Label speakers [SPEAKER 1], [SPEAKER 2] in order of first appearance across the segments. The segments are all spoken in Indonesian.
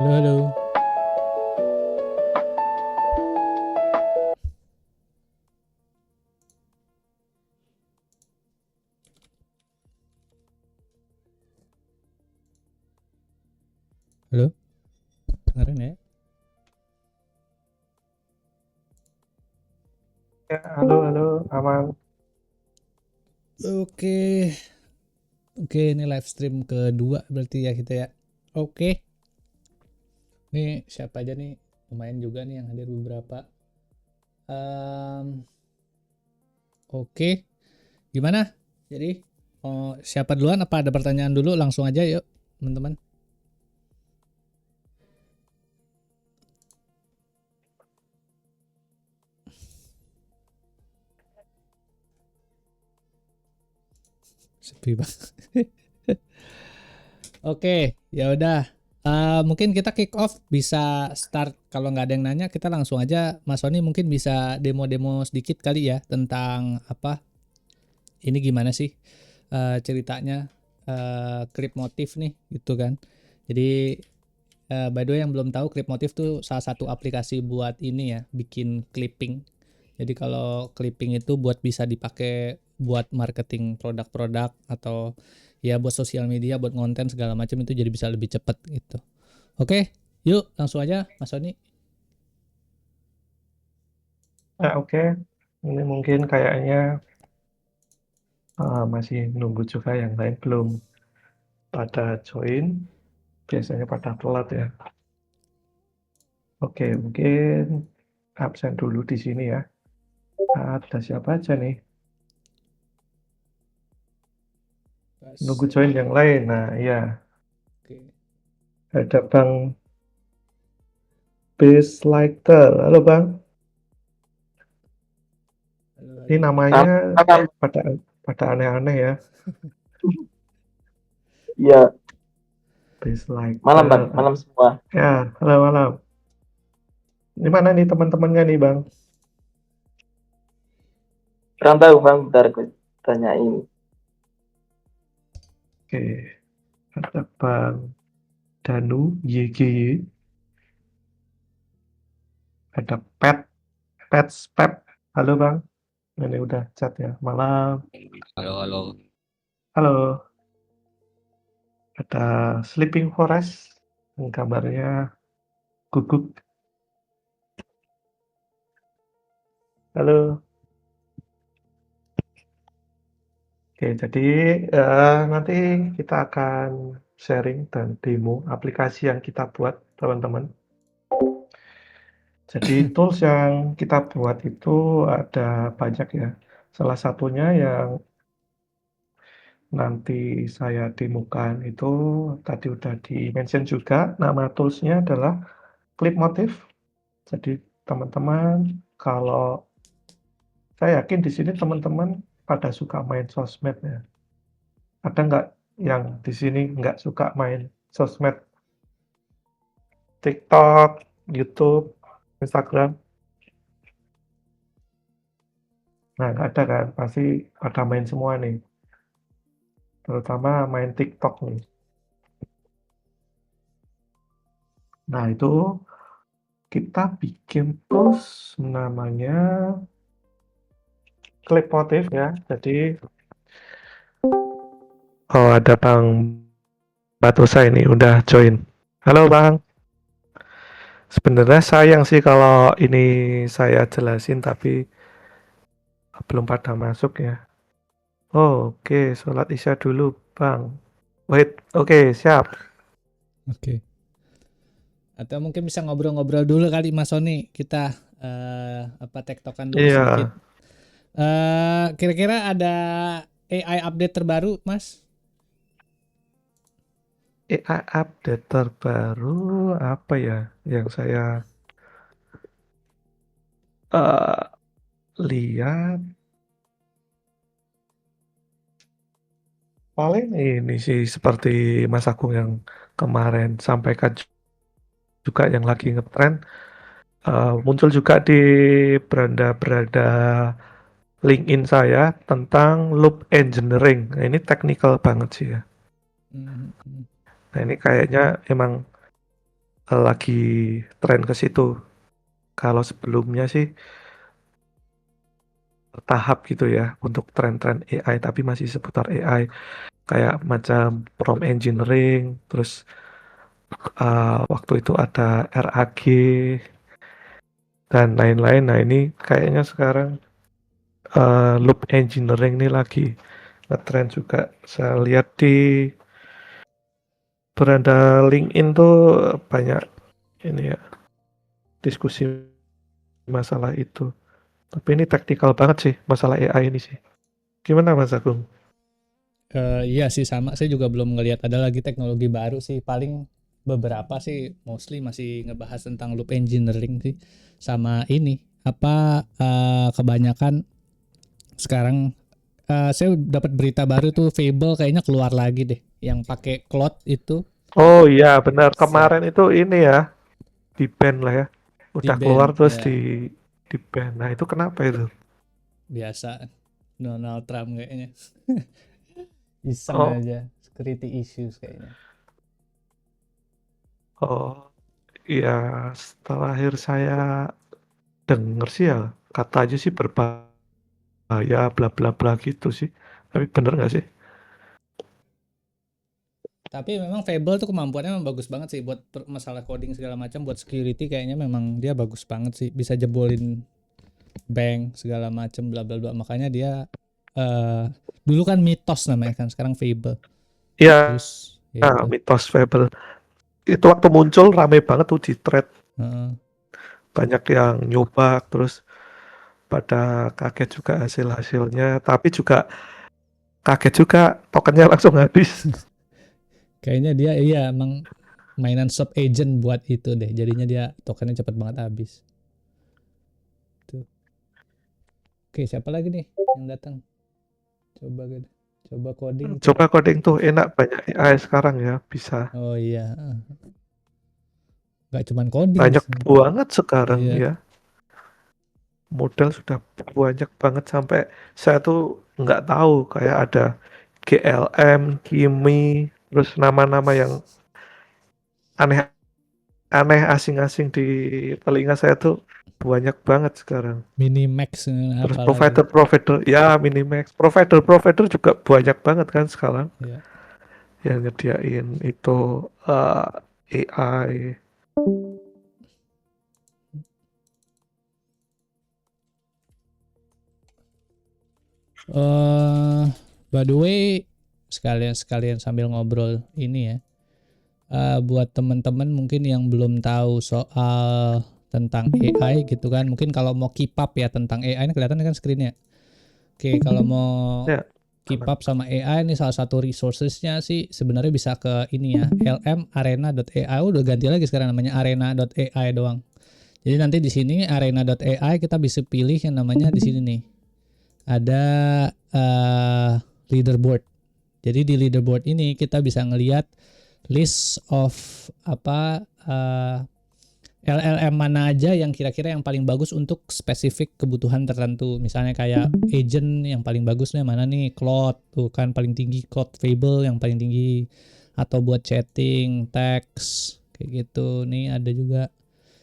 [SPEAKER 1] Halo, halo. Halo, dengerin ya.
[SPEAKER 2] Ya, halo, halo, aman.
[SPEAKER 1] Oke, oke, ini live stream kedua berarti ya kita ya. Oke, nih siapa aja nih? Lumayan juga nih yang hadir beberapa. Em, oke, gimana? Jadi, siapa duluan? Apa ada pertanyaan dulu? Langsung aja yuk, teman-teman. Sepi banget. Oke, ya udah. Mungkin kita kick off bisa start kalau nggak ada yang nanya kita langsung aja Mas Sony mungkin bisa demo-demo sedikit kali ya tentang apa ini gimana sih ceritanya Clip Motif nih gitu kan. Jadi by the way yang belum tahu Clip Motif tuh salah satu aplikasi buat ini ya bikin clipping. Jadi kalau clipping itu buat bisa dipakai buat marketing produk-produk atau ya buat sosial media, buat konten segala macam itu jadi bisa lebih cepat gitu. Oke, yuk langsung aja Mas Sony.
[SPEAKER 2] Oke. Ini mungkin kayaknya masih nunggu juga yang lain belum pada join. Biasanya pada telat ya. Oke, mungkin absen dulu di sini ya. Ada siapa aja nih? Nunggu join yang lain. Nah, iya.
[SPEAKER 1] Oke.
[SPEAKER 2] Ada Bang Lighter. Halo Bang.
[SPEAKER 1] Halo,
[SPEAKER 2] Ini
[SPEAKER 1] halo.
[SPEAKER 2] namanya
[SPEAKER 3] Malam,
[SPEAKER 2] pada pada aneh-aneh ya.
[SPEAKER 3] iya, malam Bang,
[SPEAKER 2] Lighter.
[SPEAKER 3] malam semua.
[SPEAKER 2] Ya, halo malam. Ini mana nih teman-temannya nih Bang?
[SPEAKER 3] Kurang tahu Bang, bentar gue tanyain.
[SPEAKER 2] Oke, ada Bang Danu YGY. Ada Pep. Halo Bang, ini udah chat ya. Malam.
[SPEAKER 4] Halo, halo.
[SPEAKER 2] Halo. Ada Sleeping Forest, yang gambarnya guguk. Halo. Oke, jadi nanti kita akan sharing dan demo aplikasi yang kita buat, teman-teman. Jadi tools yang kita buat itu ada banyak ya. Salah satunya yang nanti saya demokan itu tadi udah di-mention juga, nama toolsnya adalah Clip Motif. Jadi teman-teman, kalau saya yakin di sini teman-teman pada suka main sosmed ya. Ada nggak yang di sini nggak suka main sosmed? TikTok, YouTube, Instagram? Nah, nggak ada kan? Pasti pada main semua nih. Terutama main TikTok nih. Nah, itu kita bikin tools namanya Clip Motif ya. Jadi, oh ada Bang Batosa ini udah join. Halo Bang. Sebenarnya sayang sih kalau ini saya jelasin tapi belum pada masuk ya. Oh, oke, sholat Isya dulu Bang. Wait, oke, siap.
[SPEAKER 1] Oke. Atau mungkin bisa ngobrol-ngobrol dulu kali Mas Sony. Kita apa tektokan dulu sedikit.
[SPEAKER 2] Iya,
[SPEAKER 1] Kira-kira ada AI update terbaru, Mas?
[SPEAKER 2] AI update terbaru apa ya yang saya eh, lihat paling ini sih seperti Mas Agung yang kemarin sampaikan juga yang lagi ngetrend muncul juga di beranda-beranda LinkedIn saya tentang loop engineering. Nah, ini technical banget sih ya.
[SPEAKER 1] Mhm.
[SPEAKER 2] Nah, ini kayaknya emang lagi tren ke situ. Kalau sebelumnya sih bertahap gitu ya untuk tren-tren AI, tapi masih seputar AI kayak macam prompt engineering, terus waktu itu ada RAG dan lain-lain. Nah ini kayaknya sekarang loop engineering ini lagi ngetren juga. Saya lihat di beranda LinkedIn tuh banyak ini ya diskusi masalah itu. Tapi ini taktikal banget sih masalah AI ini sih. Gimana Mas Agung?
[SPEAKER 1] Iya sih sama, saya juga belum ngelihat ada lagi teknologi baru sih. Paling beberapa sih mostly masih ngebahas tentang loop engineering sih. Sama ini apa kebanyakan sekarang saya dapat berita baru tuh Fable kayaknya keluar lagi deh yang pakai Claude itu
[SPEAKER 2] Oh iya benar,
[SPEAKER 1] set
[SPEAKER 2] kemarin itu ini ya di ban lah ya.
[SPEAKER 1] di
[SPEAKER 2] Udah keluar
[SPEAKER 1] band
[SPEAKER 2] terus
[SPEAKER 1] ya
[SPEAKER 2] di ban. Nah itu kenapa itu?
[SPEAKER 1] biasa Donald Trump kayaknya iseng
[SPEAKER 2] Oh,
[SPEAKER 1] aja security issues kayaknya.
[SPEAKER 2] oh iya, setelah akhir saya denger sih ya katanya sih berbahaya bla bla bla gitu sih. Tapi bener nggak sih?
[SPEAKER 1] Tapi memang Fable tuh kemampuannya memang bagus banget sih buat masalah coding segala macam, buat security kayaknya memang dia bagus banget sih, bisa jebolin bank segala macam bla bla bla. Makanya dia eh dulu kan mitos namanya kan, sekarang Fable.
[SPEAKER 2] Iya,
[SPEAKER 1] Terus ya itu.
[SPEAKER 2] mitos Fable. Itu waktu muncul rame banget tuh di thread.
[SPEAKER 1] Heeh.
[SPEAKER 2] Banyak yang nyoba terus pada kaget juga hasil-hasilnya. Tapi juga kaget juga tokennya langsung habis.
[SPEAKER 1] Kayaknya dia iya emang mainan sub agent buat itu deh. Jadinya dia tokennya cepet banget habis. Tuh. Oke, siapa lagi nih yang datang? Coba gitu. Coba coding tuh.
[SPEAKER 2] Coba coding tuh enak, banyak AI sekarang ya, bisa.
[SPEAKER 1] Oh iya, nggak cuman coding
[SPEAKER 2] Banyak
[SPEAKER 1] sih.
[SPEAKER 2] banget sekarang
[SPEAKER 1] Iya.
[SPEAKER 2] ya. Model sudah banyak banget sampai saya tuh nggak tahu kayak ada GLM, Kimi, terus nama-nama yang aneh-aneh asing-asing di telinga saya tuh banyak banget sekarang.
[SPEAKER 1] Minimax
[SPEAKER 2] Terus
[SPEAKER 1] apalagi.
[SPEAKER 2] provider-provider, ya Minimax, provider-provider juga banyak banget kan sekarang
[SPEAKER 1] Ya.
[SPEAKER 2] yang nyediain itu AI.
[SPEAKER 1] eh by the way, sekalian sambil ngobrol ini ya. Buat teman-teman mungkin yang belum tahu soal tentang AI gitu kan, mungkin kalau mau keep up ya tentang AI ini kelihatan kan screennya. Oke, kalau mau
[SPEAKER 2] Ya,
[SPEAKER 1] keep up sama AI ini salah satu resourcesnya sih sebenarnya bisa ke ini ya, lmarena.ai. Udah ganti lagi sekarang namanya arena.ai doang. Jadi nanti di sini arena.ai kita bisa pilih yang namanya di sini nih. Ada leaderboard. Jadi di leaderboard ini kita bisa ngelihat list of apa LLM mana aja yang kira-kira yang paling bagus untuk spesifik kebutuhan tertentu. Misalnya kayak agent yang paling bagusnya mana nih? Claude tuh kan paling tinggi, Claude Fable yang paling tinggi. Atau buat chatting, text kayak gitu. Nih ada juga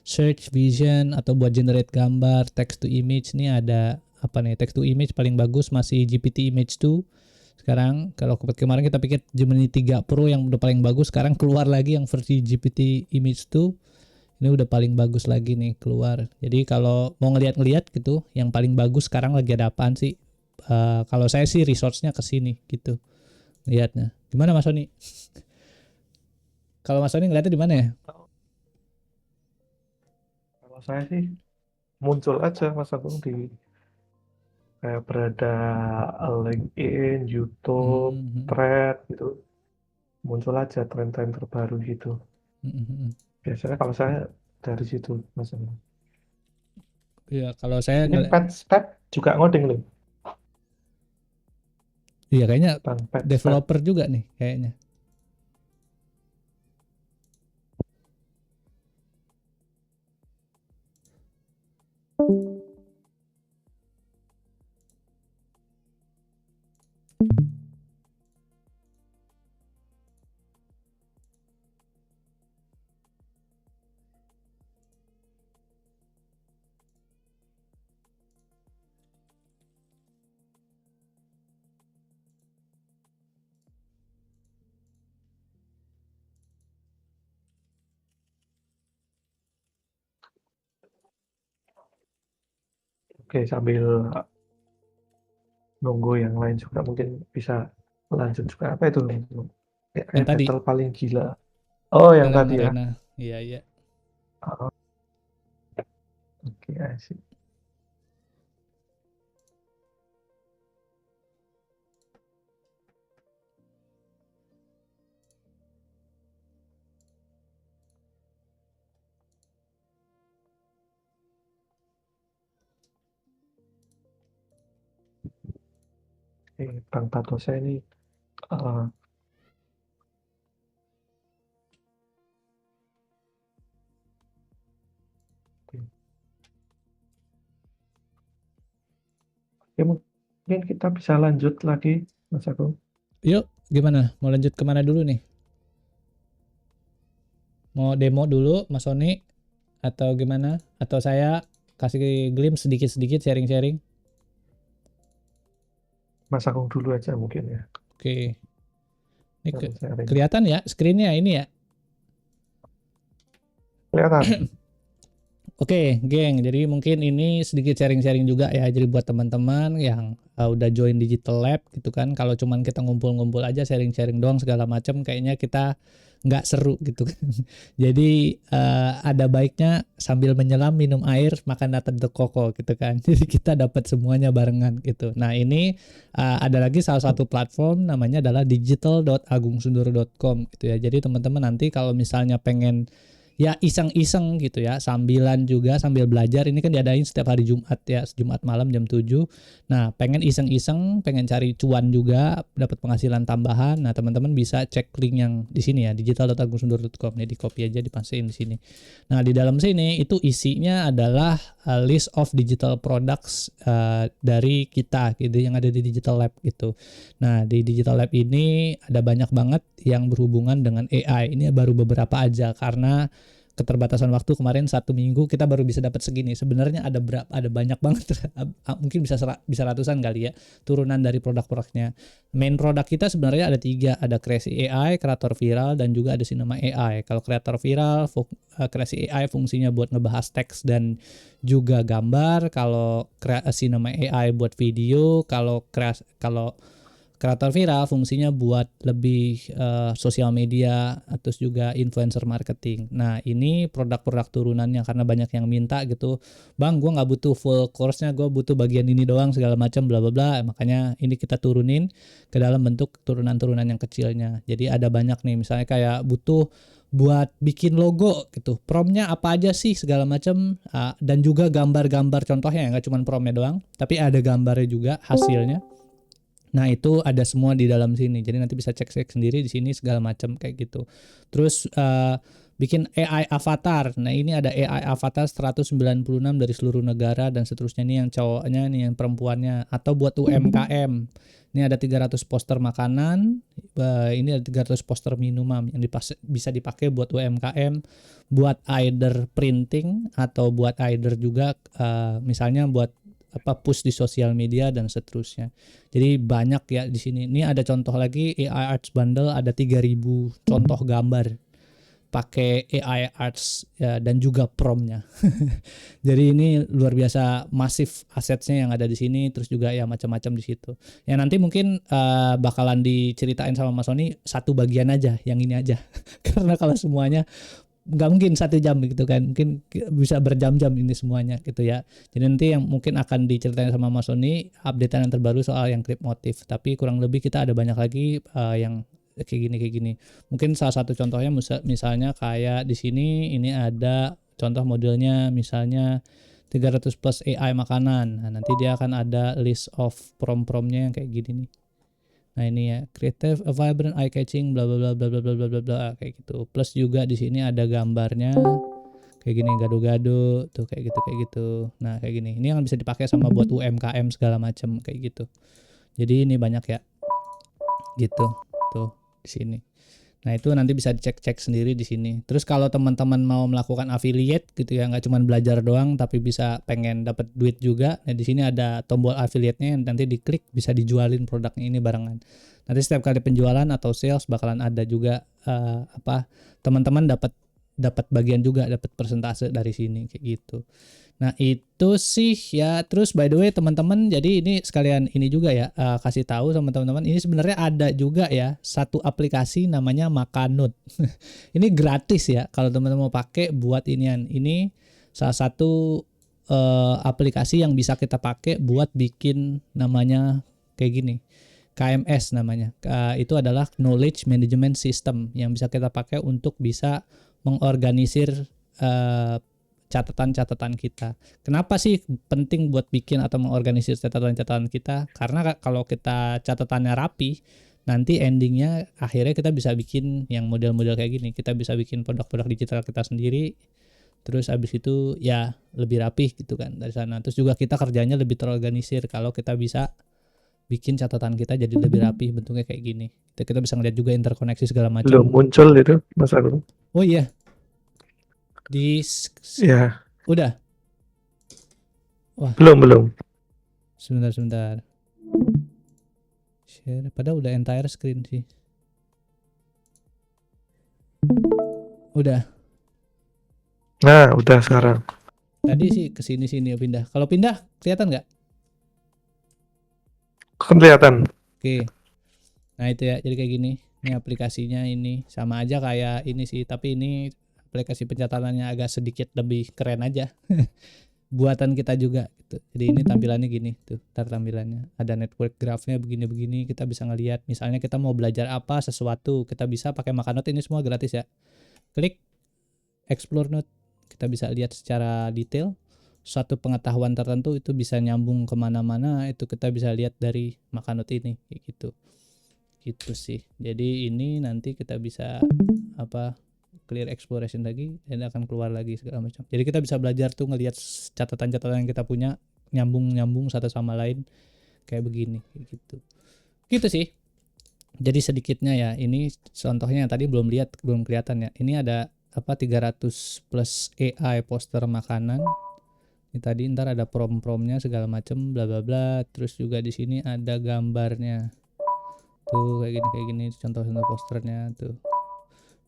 [SPEAKER 1] search vision atau buat generate gambar, text to image. Nih ada apa nih? Text to image paling bagus masih GPT Image 2. Sekarang kalau kemarin kita pikir Gemini 3 Pro yang udah paling bagus, sekarang keluar lagi yang versi GPT Image 2. Ini udah paling bagus lagi nih keluar. Jadi kalau mau ngeliat-ngeliat gitu, yang paling bagus sekarang lagi ada apaan sih? Kalau saya sih resource-nya ke sini gitu. Lihatnya. Gimana Mas Sony? Kalau Mas Sony ngeliatnya di mana ya?
[SPEAKER 2] kalau saya sih muncul aja Mas Agung di kayak berada LinkedIn, YouTube,
[SPEAKER 1] Hmm.
[SPEAKER 2] Thread gitu. Muncul aja tren-tren terbaru gitu. Biasanya kalau saya dari situ Mas Agung.
[SPEAKER 1] Iya, kalau saya
[SPEAKER 2] Ini Pet juga ngoding loh,
[SPEAKER 1] iya kayaknya
[SPEAKER 2] Bang Pet.
[SPEAKER 1] developer juga nih kayaknya.
[SPEAKER 2] Oke, sambil nunggu yang lain juga mungkin bisa lanjut juga. Apa itu?
[SPEAKER 1] Yang tadi
[SPEAKER 2] Battle paling gila. Oh, yang
[SPEAKER 1] dalam
[SPEAKER 2] tadi ya.
[SPEAKER 1] arena. Iya, iya.
[SPEAKER 2] Oh, oke, I see. Bang Tato saya ini eh, ya mungkin kita bisa lanjut lagi, Mas Agung.
[SPEAKER 1] Yuk, gimana? Mau lanjut kemana dulu nih? Mau demo dulu, Mas Sony? Atau gimana? Atau saya kasih glimpse sedikit-sedikit sharing-sharing?
[SPEAKER 2] Mas Agung dulu aja mungkin ya.
[SPEAKER 1] Oke. Ini
[SPEAKER 2] Sharing.
[SPEAKER 1] kelihatan ya screen-nya ini ya?
[SPEAKER 2] Kelihatan.
[SPEAKER 1] Oke, geng. Jadi mungkin ini sedikit sharing-sharing juga ya. Jadi buat teman-teman yang udah join Digital Lab gitu kan. Kalau cuman kita ngumpul-ngumpul aja sharing-sharing doang segala macam, kayaknya kita nggak seru gitu kan. Jadi ada baiknya sambil menyelam minum air makan nata de coco gitu kan. Jadi kita dapat semuanya barengan gitu. Nah ini ada lagi salah satu platform namanya adalah digital.agungsundoro.com gitu ya. Jadi teman-teman nanti kalau misalnya pengen ya iseng-iseng gitu ya, sambilan juga sambil belajar, ini kan diadain setiap hari Jumat ya, Jumat malam jam 7. Nah, pengen iseng-iseng, pengen cari cuan juga, dapat penghasilan tambahan. Nah, teman-teman bisa cek link yang di sini ya, digital.agungsundoro.com. Nih di copy aja, dipastiin di sini. Nah, di dalam sini itu isinya adalah list of digital products dari kita gitu yang ada di Digital Lab gitu. Nah, di Digital Lab ini ada banyak banget yang berhubungan dengan AI. Ini baru beberapa aja karena keterbatasan waktu kemarin 1 minggu kita baru bisa dapat segini. Sebenarnya ada banyak banget, mungkin bisa ratusan kali ya turunan dari produk-produknya. Main produk kita sebenarnya ada 3, ada Crazy AI, Kreator Viral, dan juga ada Cinema AI. Kalau Kreator Viral, Crazy AI fungsinya buat ngebahas teks dan juga gambar. Kalau Cinema AI buat video. Kalau Kreator Viral fungsinya buat lebih sosial media, terus juga influencer marketing. Nah ini produk-produk turunannya karena banyak yang minta gitu, bang gue nggak butuh full course-nya, gue butuh bagian ini doang segala macam bla bla bla. Makanya ini kita turunin ke dalam bentuk turunan-turunan yang kecilnya. Jadi ada banyak nih, misalnya kayak butuh buat bikin logo gitu, promnya apa aja sih segala macam, dan juga gambar-gambar contohnya, nggak cuma promnya doang tapi ada gambarnya juga hasilnya. Nah itu ada semua di dalam sini, jadi nanti bisa cek sendiri di sini segala macam kayak gitu. Terus bikin AI avatar. Nah ini ada AI avatar 196 dari seluruh negara dan seterusnya. Nih yang cowoknya, nih yang perempuannya. Atau buat UMKM, ini ada 300 poster makanan, ini ada 300 poster minuman yang bisa dipakai buat UMKM, buat either printing atau buat either juga misalnya buat push di sosial media dan seterusnya. Jadi banyak ya di sini. Ini ada contoh lagi AI Arts Bundle, ada 3000 contoh gambar pakai AI Arts ya, dan juga promnya. Jadi ini luar biasa masif asetnya yang ada di sini, terus juga ya macam-macam di situ. Ya nanti mungkin bakalan diceritain sama Mas Sony satu bagian aja, yang ini aja. Karena kalau semuanya nggak mungkin 1 jam gitu kan, mungkin bisa berjam-jam ini semuanya gitu ya. Jadi nanti yang mungkin akan diceritain sama Mas Sony updatean yang terbaru soal yang clip motif, tapi kurang lebih kita ada banyak lagi yang kayak gini. Mungkin salah satu contohnya misalnya kayak di sini ini ada contoh modelnya misalnya 300 plus AI makanan. Nah, nanti dia akan ada list of prom-promnya yang kayak gini nih. Nah ini ya, creative, vibrant, eye catching, bla bla bla bla bla bla bla bla bla kayak gitu. Plus juga di sini ada gambarnya kayak gini, gado-gado tuh kayak gitu. Nah kayak gini. Ini yang bisa dipakai sama buat UMKM segala macam kayak gitu. Jadi ini banyak ya. Gitu. Tuh di sini. Nah itu nanti bisa dicek-cek sendiri di sini. Terus kalau teman-teman mau melakukan affiliate gitu ya, nggak cuma belajar doang tapi bisa pengen dapat duit juga. Nah di sini ada tombol affiliate-nya yang nanti diklik bisa dijualin produknya ini barengan. Nanti setiap kali penjualan atau sales bakalan ada juga teman-teman dapat bagian juga, dapat persentase dari sini kayak gitu. Nah itu sih ya. Terus by the way teman-teman, jadi ini sekalian ini juga ya, kasih tahu sama teman-teman, ini sebenarnya ada juga ya satu aplikasi namanya Makanut. Ini gratis ya kalau teman-teman mau pakai buat inian. Ini salah satu aplikasi yang bisa kita pakai buat bikin namanya kayak gini. KMS namanya. Itu adalah Knowledge Management System yang bisa kita pakai untuk bisa mengorganisir catatan-catatan kita. Kenapa sih penting buat bikin atau mengorganisir catatan-catatan kita? Karena kalau kita catatannya rapi, nanti endingnya akhirnya kita bisa bikin yang model-model kayak gini. Kita bisa bikin produk-produk digital kita sendiri. Terus abis itu ya lebih rapih gitu kan dari sana. Terus juga kita kerjanya lebih terorganisir kalau kita bisa bikin catatan kita jadi lebih rapih bentuknya kayak gini. Kita bisa ngeliat juga interkoneksi segala macam.
[SPEAKER 2] Belum muncul itu Mas Agung.
[SPEAKER 1] Oh iya.
[SPEAKER 2] Ya,
[SPEAKER 1] Udah.
[SPEAKER 2] belum.
[SPEAKER 1] Sebentar. Share, padahal udah entire screen sih. Udah.
[SPEAKER 2] Nah, udah sekarang.
[SPEAKER 1] Tadi sih kesini pindah. Kalau pindah kelihatan nggak?
[SPEAKER 2] Kelihatan.
[SPEAKER 1] Oke. Nah itu ya, jadi kayak gini. Ini aplikasinya ini sama aja kayak ini sih, tapi ini aplikasi pencatatannya agak sedikit lebih keren aja. Buatan kita juga gitu. Jadi ini tampilannya gini tuh, tampilannya. Ada network graph-nya begini-begini, kita bisa ngelihat misalnya kita mau belajar apa sesuatu, kita bisa pakai Makanut, ini semua gratis ya. Klik Explore Note, kita bisa lihat secara detail suatu pengetahuan tertentu itu bisa nyambung kemana-mana, itu kita bisa lihat dari Makanut ini kayak gitu sih. Jadi ini nanti kita bisa clear exploration lagi dan akan keluar lagi segala macam. Jadi kita bisa belajar tuh ngelihat catatan-catatan yang kita punya nyambung satu sama lain kayak begini gitu sih. Jadi sedikitnya ya, ini contohnya yang tadi belum kelihatan ya. Ini ada 300 plus AI poster makanan. Ini tadi ntar ada prompt-promptnya segala macam bla bla bla. Terus juga di sini ada gambarnya tuh kayak gini contoh-contoh posternya tuh.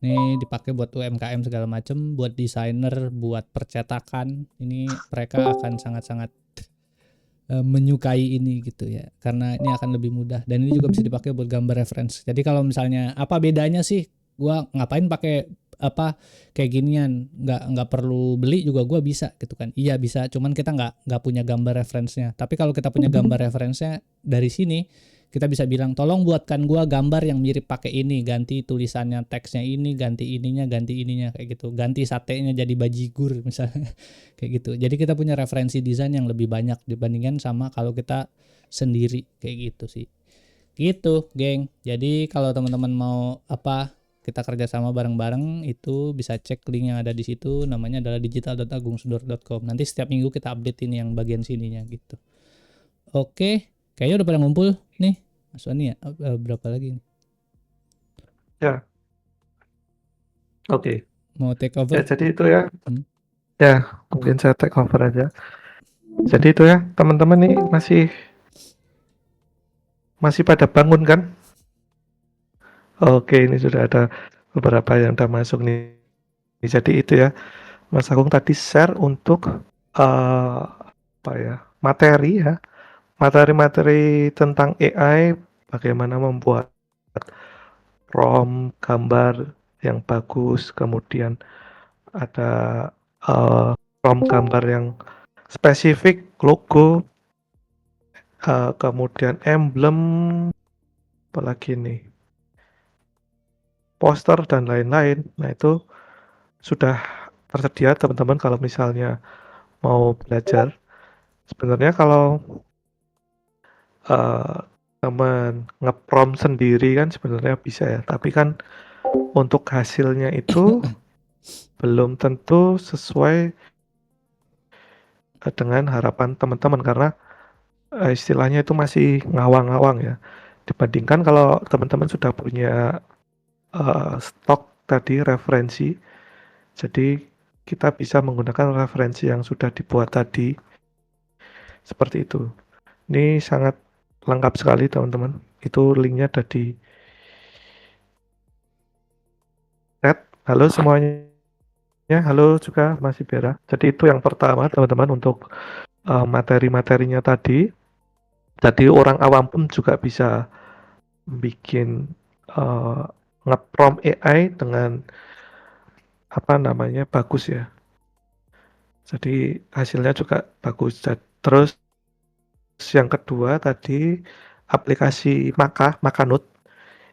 [SPEAKER 1] Ini dipakai buat UMKM segala macam, buat desainer, buat percetakan. Ini mereka akan sangat-sangat menyukai ini gitu ya, karena ini akan lebih mudah dan ini juga bisa dipakai buat gambar reference. Jadi kalau misalnya apa bedanya sih, gua ngapain pakai kayak ginian, nggak perlu beli juga gua bisa gitu kan. Iya bisa, cuman kita nggak punya gambar reference-nya. Tapi kalau kita punya gambar reference-nya dari sini, kita bisa bilang tolong buatkan gua gambar yang mirip pakai ini, ganti tulisannya, teksnya ini, ganti ininya kayak gitu, ganti satenya jadi bajigur misalnya kayak gitu. Jadi kita punya referensi desain yang lebih banyak dibandingkan sama kalau kita sendiri kayak gitu sih. Gitu, geng. Jadi kalau teman-teman mau kita kerjasama bareng-bareng, itu bisa cek link yang ada di situ, namanya adalah digital.agungsudor.com. Nanti setiap minggu kita update ini yang bagian sininya gitu. Oke. Kayaknya udah pada ngumpul nih, Mas Wani ya. Berapa lagi nih?
[SPEAKER 2] Ya. Oke.
[SPEAKER 1] Mau take over?
[SPEAKER 2] Ya, jadi itu ya. Ya, mungkin saya take over aja. Jadi itu ya, teman-teman nih masih pada bangun kan? Oke, ini sudah ada beberapa yang udah masuk nih. Jadi itu ya, Mas Agung tadi share untuk materi tentang AI, bagaimana membuat prompt gambar yang bagus, kemudian ada prompt gambar yang spesifik, logo, kemudian emblem, apalagi nih, poster dan lain-lain. Nah itu sudah tersedia teman-teman kalau misalnya mau belajar. Sebenarnya kalau teman nge-prompt sendiri kan sebenarnya bisa ya, tapi kan untuk hasilnya itu belum tentu sesuai dengan harapan teman-teman karena istilahnya itu masih ngawang-ngawang ya. Dibandingkan kalau teman-teman sudah punya stok tadi referensi, jadi kita bisa menggunakan referensi yang sudah dibuat tadi seperti itu. Ini sangat lengkap sekali teman-teman. Itu linknya ada di chat. Halo semuanya. halo juga Mas Ibera. Jadi itu yang pertama teman-teman untuk materi-materinya tadi. Jadi orang awam pun juga bisa bikin nge-prompt AI dengan apa namanya bagus ya. Jadi hasilnya juga bagus. Terus yang kedua tadi aplikasi Makanut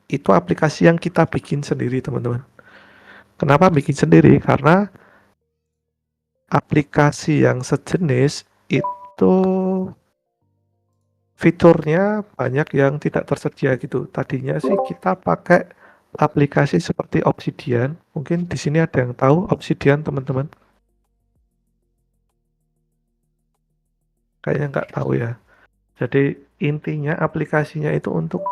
[SPEAKER 2] itu aplikasi yang kita bikin sendiri teman-teman. Kenapa bikin sendiri? Karena aplikasi yang sejenis itu fiturnya banyak yang tidak tersedia gitu. Tadinya sih kita pakai aplikasi seperti Obsidian. Mungkin di sini ada yang tahu Obsidian teman-teman? Kayaknya nggak tahu ya. Jadi intinya aplikasinya itu untuk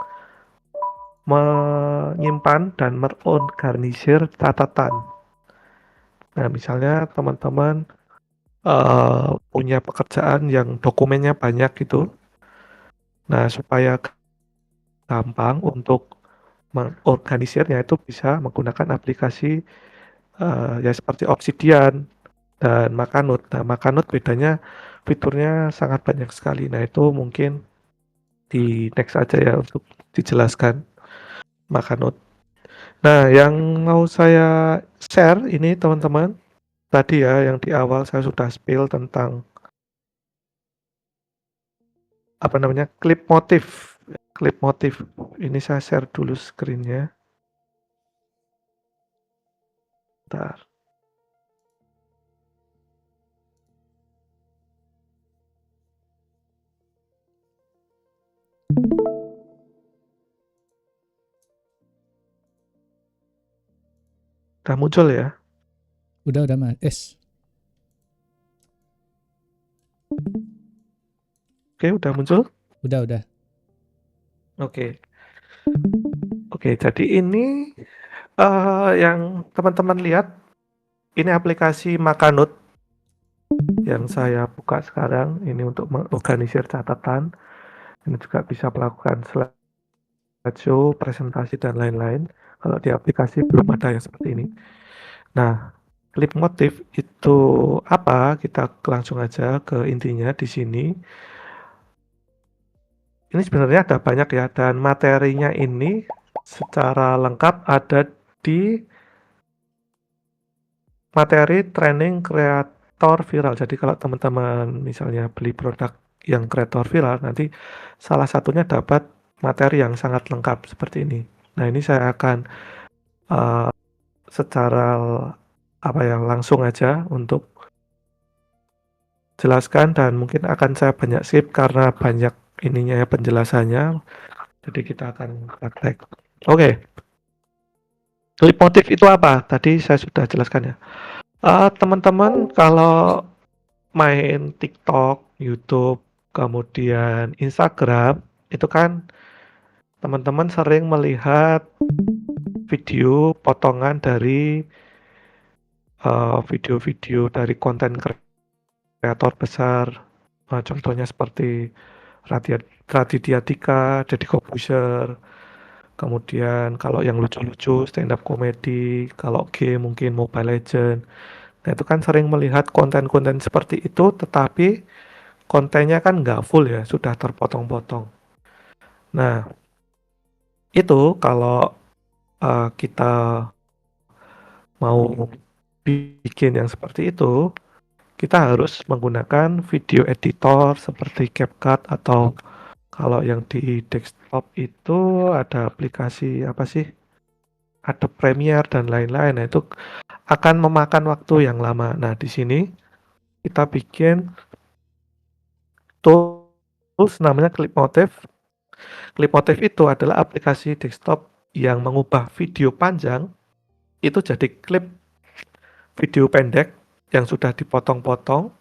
[SPEAKER 2] menyimpan dan mengorganisir catatan. Nah, misalnya teman-teman punya pekerjaan yang dokumennya banyak gitu. Nah, supaya gampang untuk mengorganisirnya itu bisa menggunakan aplikasi ya seperti Obsidian dan Makanut. Nah, Makanut bedanya fiturnya sangat banyak sekali. Nah, itu mungkin di next aja ya untuk dijelaskan Makanut. Nah, yang mau saya share ini teman-teman, tadi ya yang di awal saya sudah spill tentang apa namanya klip motif. Klip motif. Ini saya share dulu screen-nya. Bentar. Udah muncul ya?
[SPEAKER 1] Udah Mas.
[SPEAKER 2] Oke, udah muncul?
[SPEAKER 1] Udah.
[SPEAKER 2] Oke. Oke, jadi ini yang teman-teman lihat, ini aplikasi Makanut yang saya buka sekarang. Ini untuk mengorganisir catatan. Ini juga bisa melakukan slideshow, presentasi, dan lain-lain. Kalau di aplikasi belum ada yang seperti ini. Nah, klip motif itu apa? Kita langsung aja ke intinya di sini. Ini sebenarnya ada banyak ya, dan materinya ini secara lengkap ada di materi training kreator viral. Jadi kalau teman-teman misalnya beli produk yang kreator viral, nanti salah satunya dapat materi yang sangat lengkap seperti ini. Nah, ini saya akan secara langsung aja untuk jelaskan, dan mungkin akan saya banyak skip karena banyak ininya ya penjelasannya. Jadi kita akan praktek. Oke. Klip motif itu apa? Tadi saya sudah jelaskan ya. Teman-teman kalau main TikTok, YouTube, kemudian Instagram, itu kan teman-teman sering melihat video potongan dari video-video dari konten kreator besar. Contohnya seperti Raditya Dika, Deddy Corbuzier, kemudian kalau yang lucu-lucu stand up comedy, kalau game mungkin Mobile Legend. Nah, itu kan sering melihat konten-konten seperti itu, tetapi kontennya kan nggak full ya, sudah terpotong-potong. Nah, itu kalau kita mau bikin yang seperti itu, kita harus menggunakan video editor seperti CapCut, atau kalau yang di desktop itu ada aplikasi apa sih? Ada Premiere dan lain-lain. Nah, itu akan memakan waktu yang lama. Nah, di sini kita bikin tools namanya Clip Motif. Clip Motif itu adalah aplikasi desktop yang mengubah video panjang itu jadi klip video pendek yang sudah dipotong-potong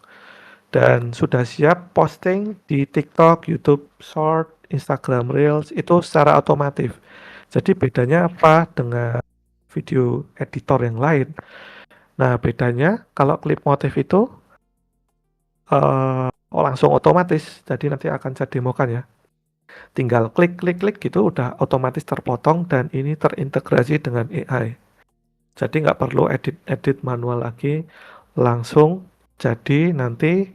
[SPEAKER 2] dan sudah siap posting di TikTok, YouTube Short, Instagram Reels itu secara otomatis. Jadi bedanya apa dengan video editor yang lain? Nah, bedanya kalau klip motif itu langsung otomatis. Jadi nanti akan saya demokan ya. Tinggal klik gitu udah otomatis terpotong dan ini terintegrasi dengan AI. Jadi nggak perlu edit manual lagi, langsung jadi nanti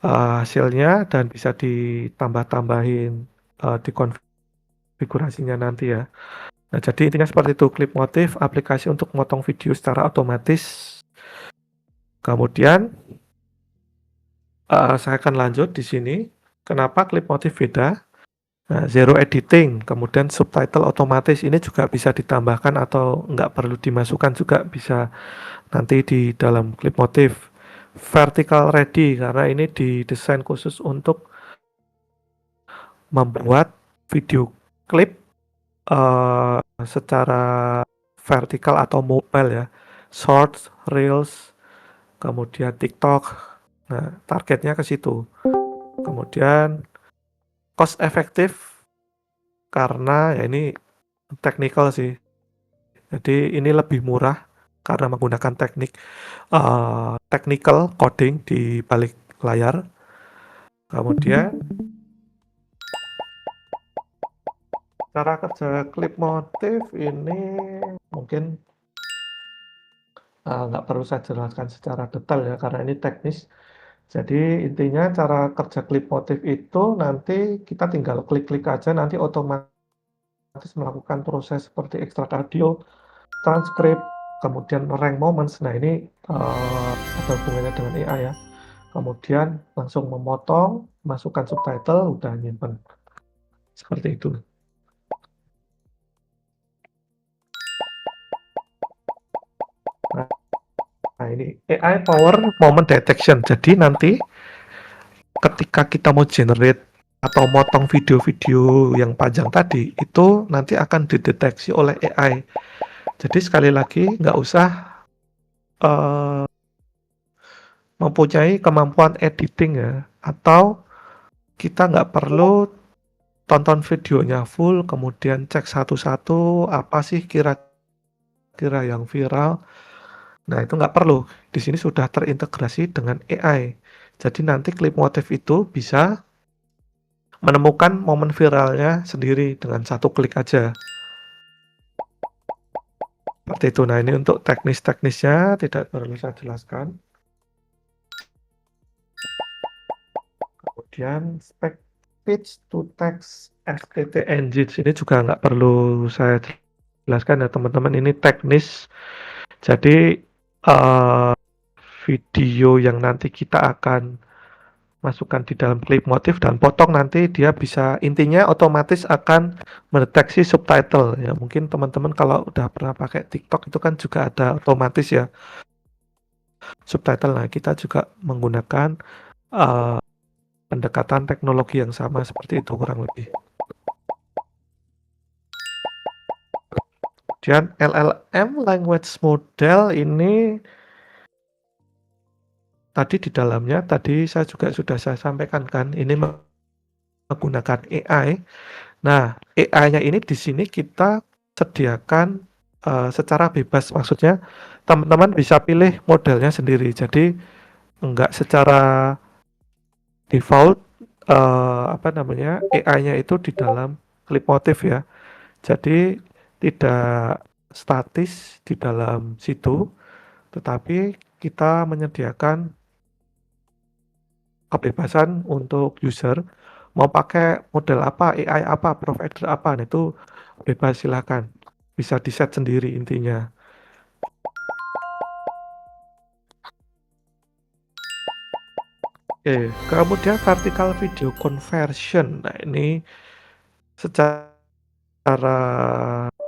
[SPEAKER 2] hasilnya dan bisa ditambah-tambahin di konfigurasinya nanti ya. Nah, jadi intinya seperti itu, Clip Motif, aplikasi untuk motong video secara otomatis. Kemudian saya akan lanjut di sini. Kenapa Clip Motif beda? Nah, zero editing, kemudian subtitle otomatis ini juga bisa ditambahkan atau nggak perlu dimasukkan juga bisa nanti di dalam Clip Motif. Vertical ready karena ini didesain khusus untuk membuat video klip secara vertikal atau mobile ya, shorts, reels, kemudian TikTok. Nah, targetnya ke situ. Kemudian cost efektif karena ya ini technical sih. Jadi ini lebih murah karena menggunakan technical coding di balik layar. Kemudian cara kerja Clip Motif ini mungkin nggak perlu saya jelaskan secara detail ya karena ini teknis. Jadi intinya cara kerja Clip Motif itu nanti kita tinggal klik-klik aja nanti otomatis melakukan proses seperti ekstrak audio, transkrip, kemudian rank moments. Nah ini ada hubungannya dengan AI ya. Kemudian langsung memotong, masukkan subtitle, udah nyimpen. Seperti itu. Nah ini AI Power Moment Detection. Jadi nanti ketika kita mau generate atau motong video-video yang panjang tadi, itu nanti akan dideteksi oleh AI. Jadi sekali lagi nggak usah mempunyai kemampuan editing ya, atau kita nggak perlu tonton videonya full, kemudian cek satu-satu apa sih kira-kira yang viral. Nah itu nggak perlu. Di sini sudah terintegrasi dengan AI. Jadi nanti Clip Motif itu bisa menemukan momen viralnya sendiri dengan satu klik aja. Seperti itu. Nah ini untuk teknis-teknisnya tidak perlu saya jelaskan. Kemudian spek speech to text STT engine ini juga nggak perlu saya jelaskan ya teman-teman, ini teknis. Jadi video yang nanti kita akan masukkan di dalam Clip Motif dan potong nanti dia bisa intinya otomatis akan mendeteksi subtitle ya. Mungkin teman-teman kalau udah pernah pakai TikTok itu kan juga ada otomatis ya subtitle. Nah kita juga menggunakan pendekatan teknologi yang sama seperti itu kurang lebih. Kemudian LLM language model ini tadi di dalamnya tadi saya juga sudah saya sampaikan kan ini menggunakan AI. Nah, AI-nya ini di sini kita sediakan secara bebas, maksudnya teman-teman bisa pilih modelnya sendiri. Jadi enggak secara default AI-nya itu di dalam Clip Motif ya. Jadi tidak statis di dalam situ, tetapi kita menyediakan kebebasan untuk user mau pakai model apa, AI apa, provider apa, nah itu bebas silakan. Bisa di-set sendiri intinya. Oke, kemudian vertical video conversion. Nah, ini secara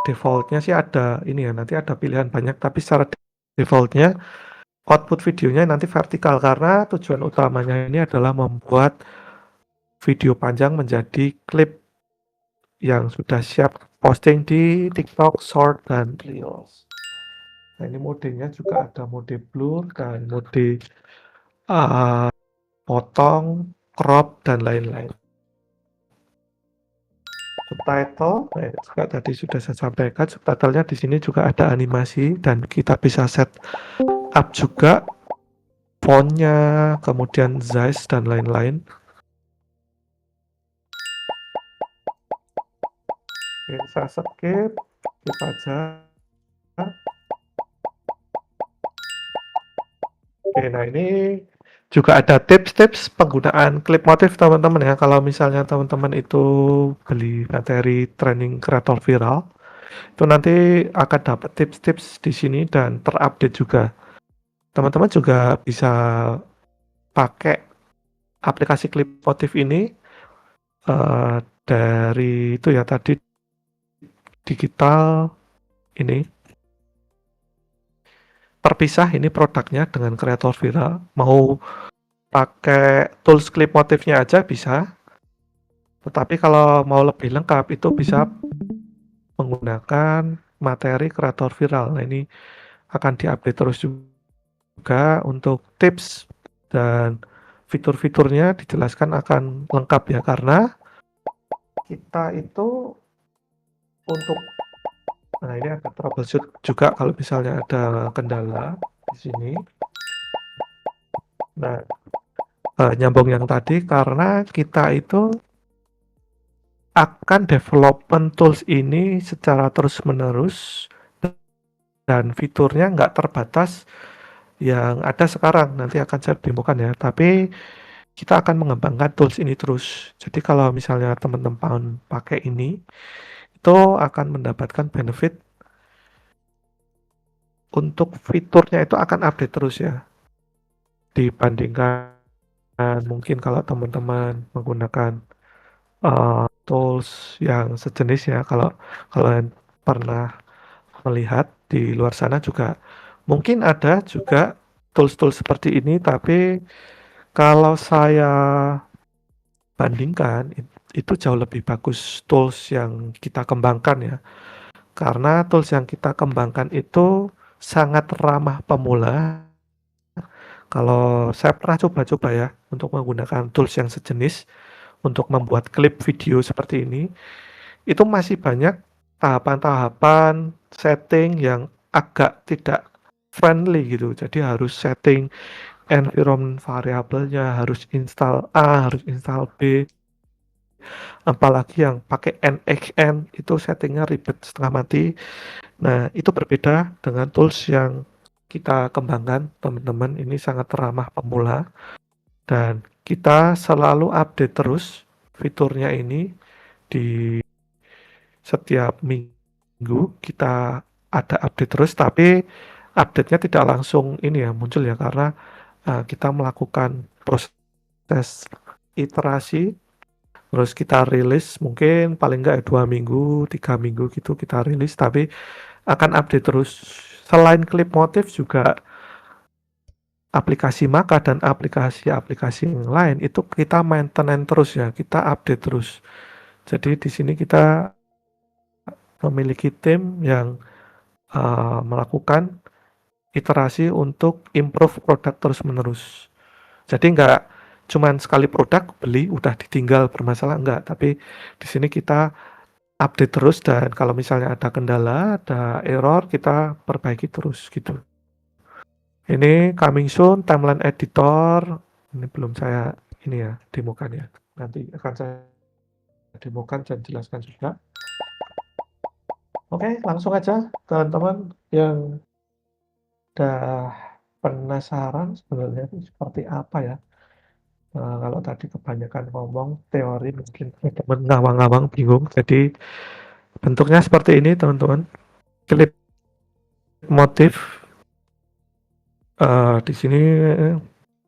[SPEAKER 2] defaultnya sih ada ini ya, nanti ada pilihan banyak, tapi secara defaultnya output videonya nanti vertikal karena tujuan utamanya ini adalah membuat video panjang menjadi klip yang sudah siap posting di TikTok, Short, dan Reels. Nah ini modenya juga ada mode blur dan mode potong, crop, dan lain-lain. Subtitle, nah ini juga tadi sudah saya sampaikan, subtitlenya di sini juga ada animasi dan kita bisa set up juga fontnya, kemudian size dan lain-lain. Oke, saya skip aja. nah ini juga ada tips-tips penggunaan klip motif teman-teman ya. Kalau misalnya teman-teman itu beli materi training kreator viral, itu nanti akan dapat tips-tips di sini dan terupdate juga. Teman-teman juga bisa pakai aplikasi klip motif ini dari itu ya tadi digital ini terpisah ini produknya dengan kreator viral. Mau pakai tools klip motifnya aja bisa. Tetapi kalau mau lebih lengkap itu bisa menggunakan materi kreator viral. Nah, ini akan diupdate terus juga untuk tips dan fitur-fiturnya dijelaskan akan lengkap ya, karena kita itu untuk ini ada troubleshoot juga kalau misalnya ada kendala di sini. Nah, nyambung yang tadi karena kita itu akan development tools ini secara terus-menerus dan fiturnya nggak terbatas yang ada sekarang, nanti akan saya demokan ya, tapi kita akan mengembangkan tools ini terus. Jadi kalau misalnya teman-teman pakai ini, itu akan mendapatkan benefit untuk fiturnya itu akan update terus ya, dibandingkan mungkin kalau teman-teman menggunakan tools yang sejenis ya. Kalau kalian pernah melihat di luar sana juga mungkin ada juga tools-tools seperti ini, tapi kalau saya bandingkan itu jauh lebih bagus tools yang kita kembangkan ya, karena tools yang kita kembangkan itu sangat ramah pemula. Kalau saya pernah coba-coba ya untuk menggunakan tools yang sejenis untuk membuat klip video seperti ini, itu masih banyak tahapan-tahapan setting yang agak tidak friendly gitu. Jadi harus setting environment variabelnya, harus install A, harus install B. Apalagi yang pakai NXN itu settingnya ribet setengah mati. Nah, itu berbeda dengan tools yang kita kembangkan, teman-teman. Ini sangat ramah pemula dan kita selalu update terus fiturnya ini. Di setiap minggu kita ada update terus, tapi update-nya tidak langsung ini ya muncul ya, karena kita melakukan proses iterasi, terus kita rilis mungkin paling enggak 2 minggu, 3 minggu gitu kita rilis, tapi akan update terus. Selain klip motif juga aplikasi Maka dan aplikasi-aplikasi yang lain itu kita maintenance terus ya, kita update terus. Jadi di sini kita memiliki tim yang melakukan iterasi untuk improve produk terus-menerus. Jadi nggak cuman sekali produk beli udah ditinggal bermasalah, enggak, tapi di sini kita update terus dan kalau misalnya ada kendala, ada error, kita perbaiki terus gitu. Ini coming soon timeline editor. Ini belum saya ini ya demokan ya. Nanti akan saya demokan dan jelaskan juga. Oke, langsung aja teman-teman yang udah penasaran sebenarnya itu seperti apa ya. Kalau tadi kebanyakan ngomong teori mungkin teman-teman ngawang-ngawang bingung. Jadi bentuknya seperti ini teman-teman. Klip motif. Di sini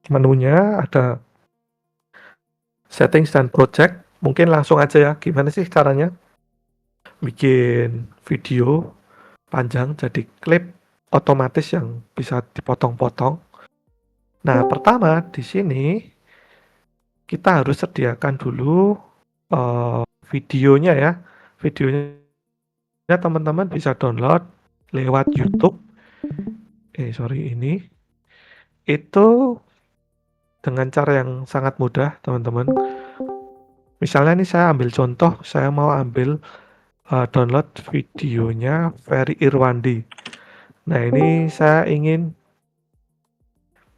[SPEAKER 2] menunya ada settings dan project. Mungkin langsung aja ya. Gimana sih caranya bikin video panjang jadi klip otomatis yang bisa dipotong-potong. Nah, pertama di sini kita harus sediakan dulu videonya ya. Videonya teman-teman bisa download lewat YouTube. Ini itu dengan cara yang sangat mudah, teman-teman. Misalnya ini saya ambil contoh, saya mau ambil download videonya Ferry Irwandi. Nah, ini saya ingin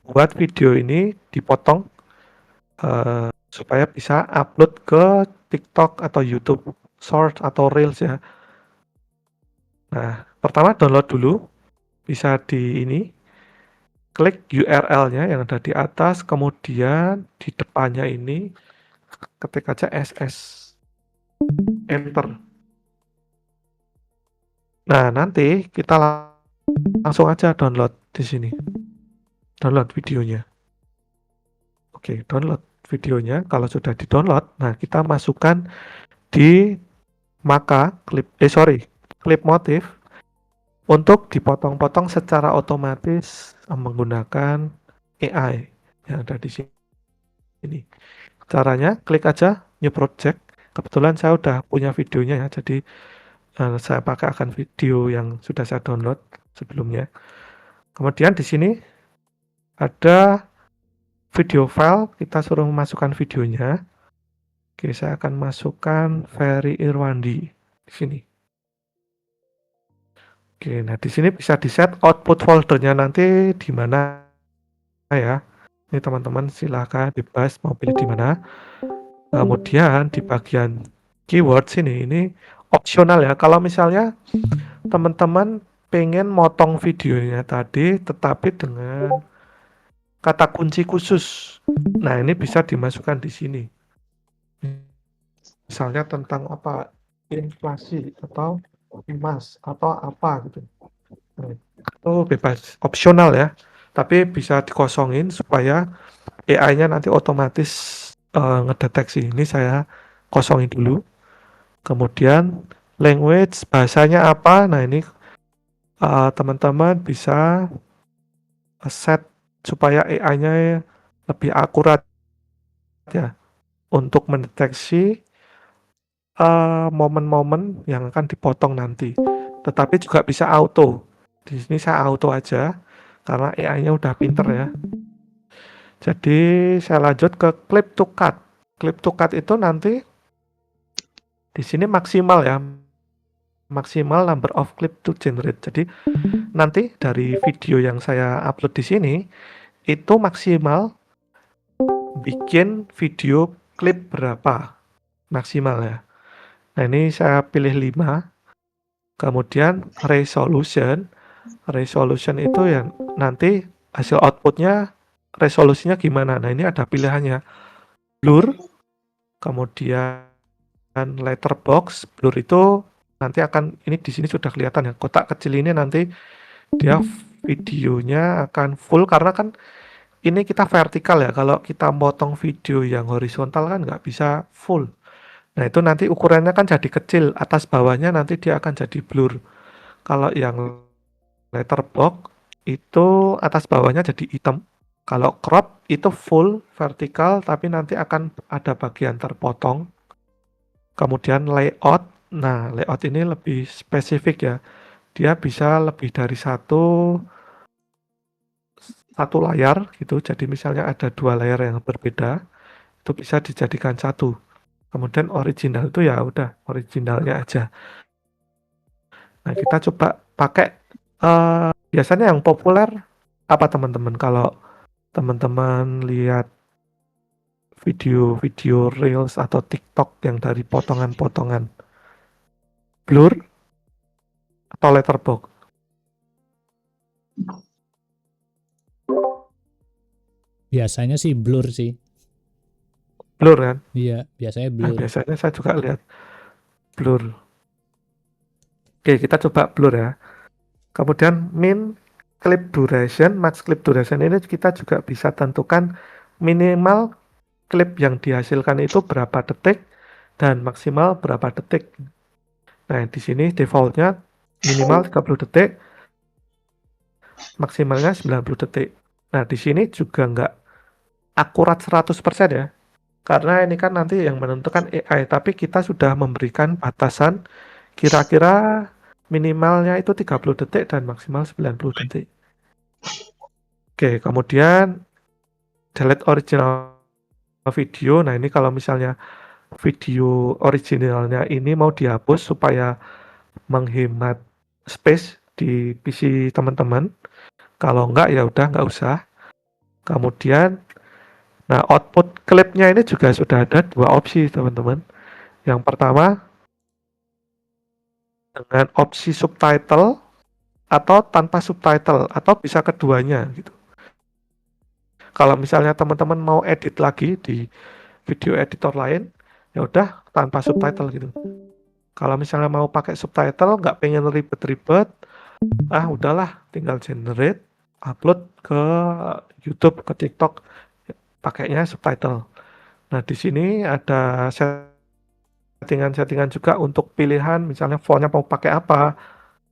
[SPEAKER 2] buat video ini dipotong supaya bisa upload ke TikTok atau YouTube Short atau Reels ya. Nah, pertama download dulu, bisa di ini klik URL-nya yang ada di atas, kemudian di depannya ini ketik aja SS, enter. Nah, nanti kita langsung aja download di sini. Download videonya. Oke, download videonya. Kalau sudah di-download, nah kita masukkan di clip motif untuk dipotong-potong secara otomatis menggunakan AI yang ada di sini. Caranya klik aja new project. Kebetulan saya udah punya videonya ya, jadi saya pakai akan video yang sudah saya download sebelumnya. Kemudian di sini ada video file, kita suruh memasukkan videonya. Oke, saya akan masukkan Ferry Irwandi di sini. Oke, nah di sini bisa di-set output foldernya nanti di mana ya. Ini teman-teman silahkan bebas mau pilih di mana. Kemudian di bagian keyword sini, ini opsional ya. Kalau misalnya teman-teman pengen motong videonya tadi tetapi dengan kata kunci khusus. Nah, ini bisa dimasukkan di sini. Misalnya tentang apa? Inflasi atau emas atau apa gitu. Nah, itu bebas, opsional ya. Tapi bisa dikosongin supaya AI-nya nanti otomatis ngedeteksi. Ini saya kosongin dulu. Kemudian language, bahasanya apa? Nah, ini teman-teman bisa set supaya AI-nya lebih akurat ya untuk mendeteksi momen-momen yang akan dipotong nanti. Tetapi juga bisa auto. Di sini saya auto aja karena AI-nya udah pinter ya. Jadi saya lanjut ke clip to cut. Clip to cut itu nanti di sini maksimal ya. Maksimal number of clip to generate. Jadi nanti dari video yang saya upload di sini itu maksimal bikin video klip berapa maksimal ya. Nah, ini saya pilih 5. Kemudian resolution itu yang nanti hasil outputnya resolusinya gimana. Nah, ini ada pilihannya blur, kemudian letterbox. Blur itu nanti akan, ini di sini sudah kelihatan ya, kotak kecil ini nanti dia videonya akan full karena kan ini kita vertikal ya. Kalau kita potong video yang horizontal kan nggak bisa full. Nah, itu nanti ukurannya kan jadi kecil, atas bawahnya nanti dia akan jadi blur. Kalau yang letterbox itu atas bawahnya jadi hitam. Kalau crop itu full vertikal tapi nanti akan ada bagian terpotong. Kemudian layout, nah layout ini lebih spesifik ya. Dia bisa lebih dari satu layar gitu. Jadi misalnya ada 2 layar yang berbeda, itu bisa dijadikan satu. Kemudian original itu ya udah originalnya aja. Nah, kita coba pakai biasanya yang populer apa teman-teman? Kalau teman-teman lihat video-video Reels atau TikTok yang dari potongan-potongan, blur atau letterbox?
[SPEAKER 1] Biasanya sih blur sih.
[SPEAKER 2] Blur kan?
[SPEAKER 1] Iya, biasanya
[SPEAKER 2] Nah,
[SPEAKER 1] blur.
[SPEAKER 2] biasanya saya juga lihat blur. Oke, kita coba blur ya. Kemudian min clip duration, max clip duration ini kita juga bisa tentukan minimal klip yang dihasilkan itu berapa detik dan maksimal berapa detik. Nah, di sini defaultnya minimal 30 detik, maksimalnya 90 detik. Nah, di sini juga nggak akurat 100% ya. Karena ini kan nanti yang menentukan AI, tapi kita sudah memberikan batasan kira-kira minimalnya itu 30 detik dan maksimal 90 detik. Oke, kemudian delete original video. Nah, ini kalau misalnya video originalnya ini mau dihapus supaya menghemat space di PC teman-teman. Kalau enggak ya udah nggak usah. Kemudian, nah output klipnya ini juga sudah ada 2 opsi teman-teman. Yang pertama dengan opsi subtitle atau tanpa subtitle atau bisa keduanya gitu. Kalau misalnya teman-teman mau edit lagi di video editor lain, ya udah tanpa subtitle gitu. Kalau misalnya mau pakai subtitle, nggak pengen ribet-ribet, udahlah tinggal generate, upload ke YouTube, ke TikTok, pakainya subtitle. Nah, di sini ada settingan-settingan juga untuk pilihan, misalnya fontnya mau pakai apa,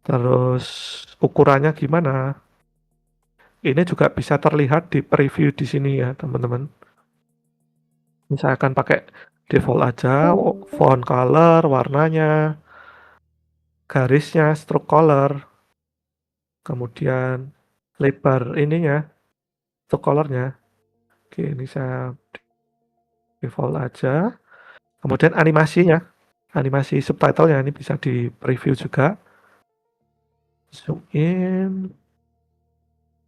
[SPEAKER 2] terus ukurannya gimana. Ini juga bisa terlihat di preview di sini ya, teman-teman. Misalkan pakai default aja, font color, warnanya, garisnya, stroke color, kemudian lebar ininya, stroke colornya. Oke, ini saya default aja. Kemudian animasinya, animasi subtitlenya ini bisa di preview juga. Zoom in.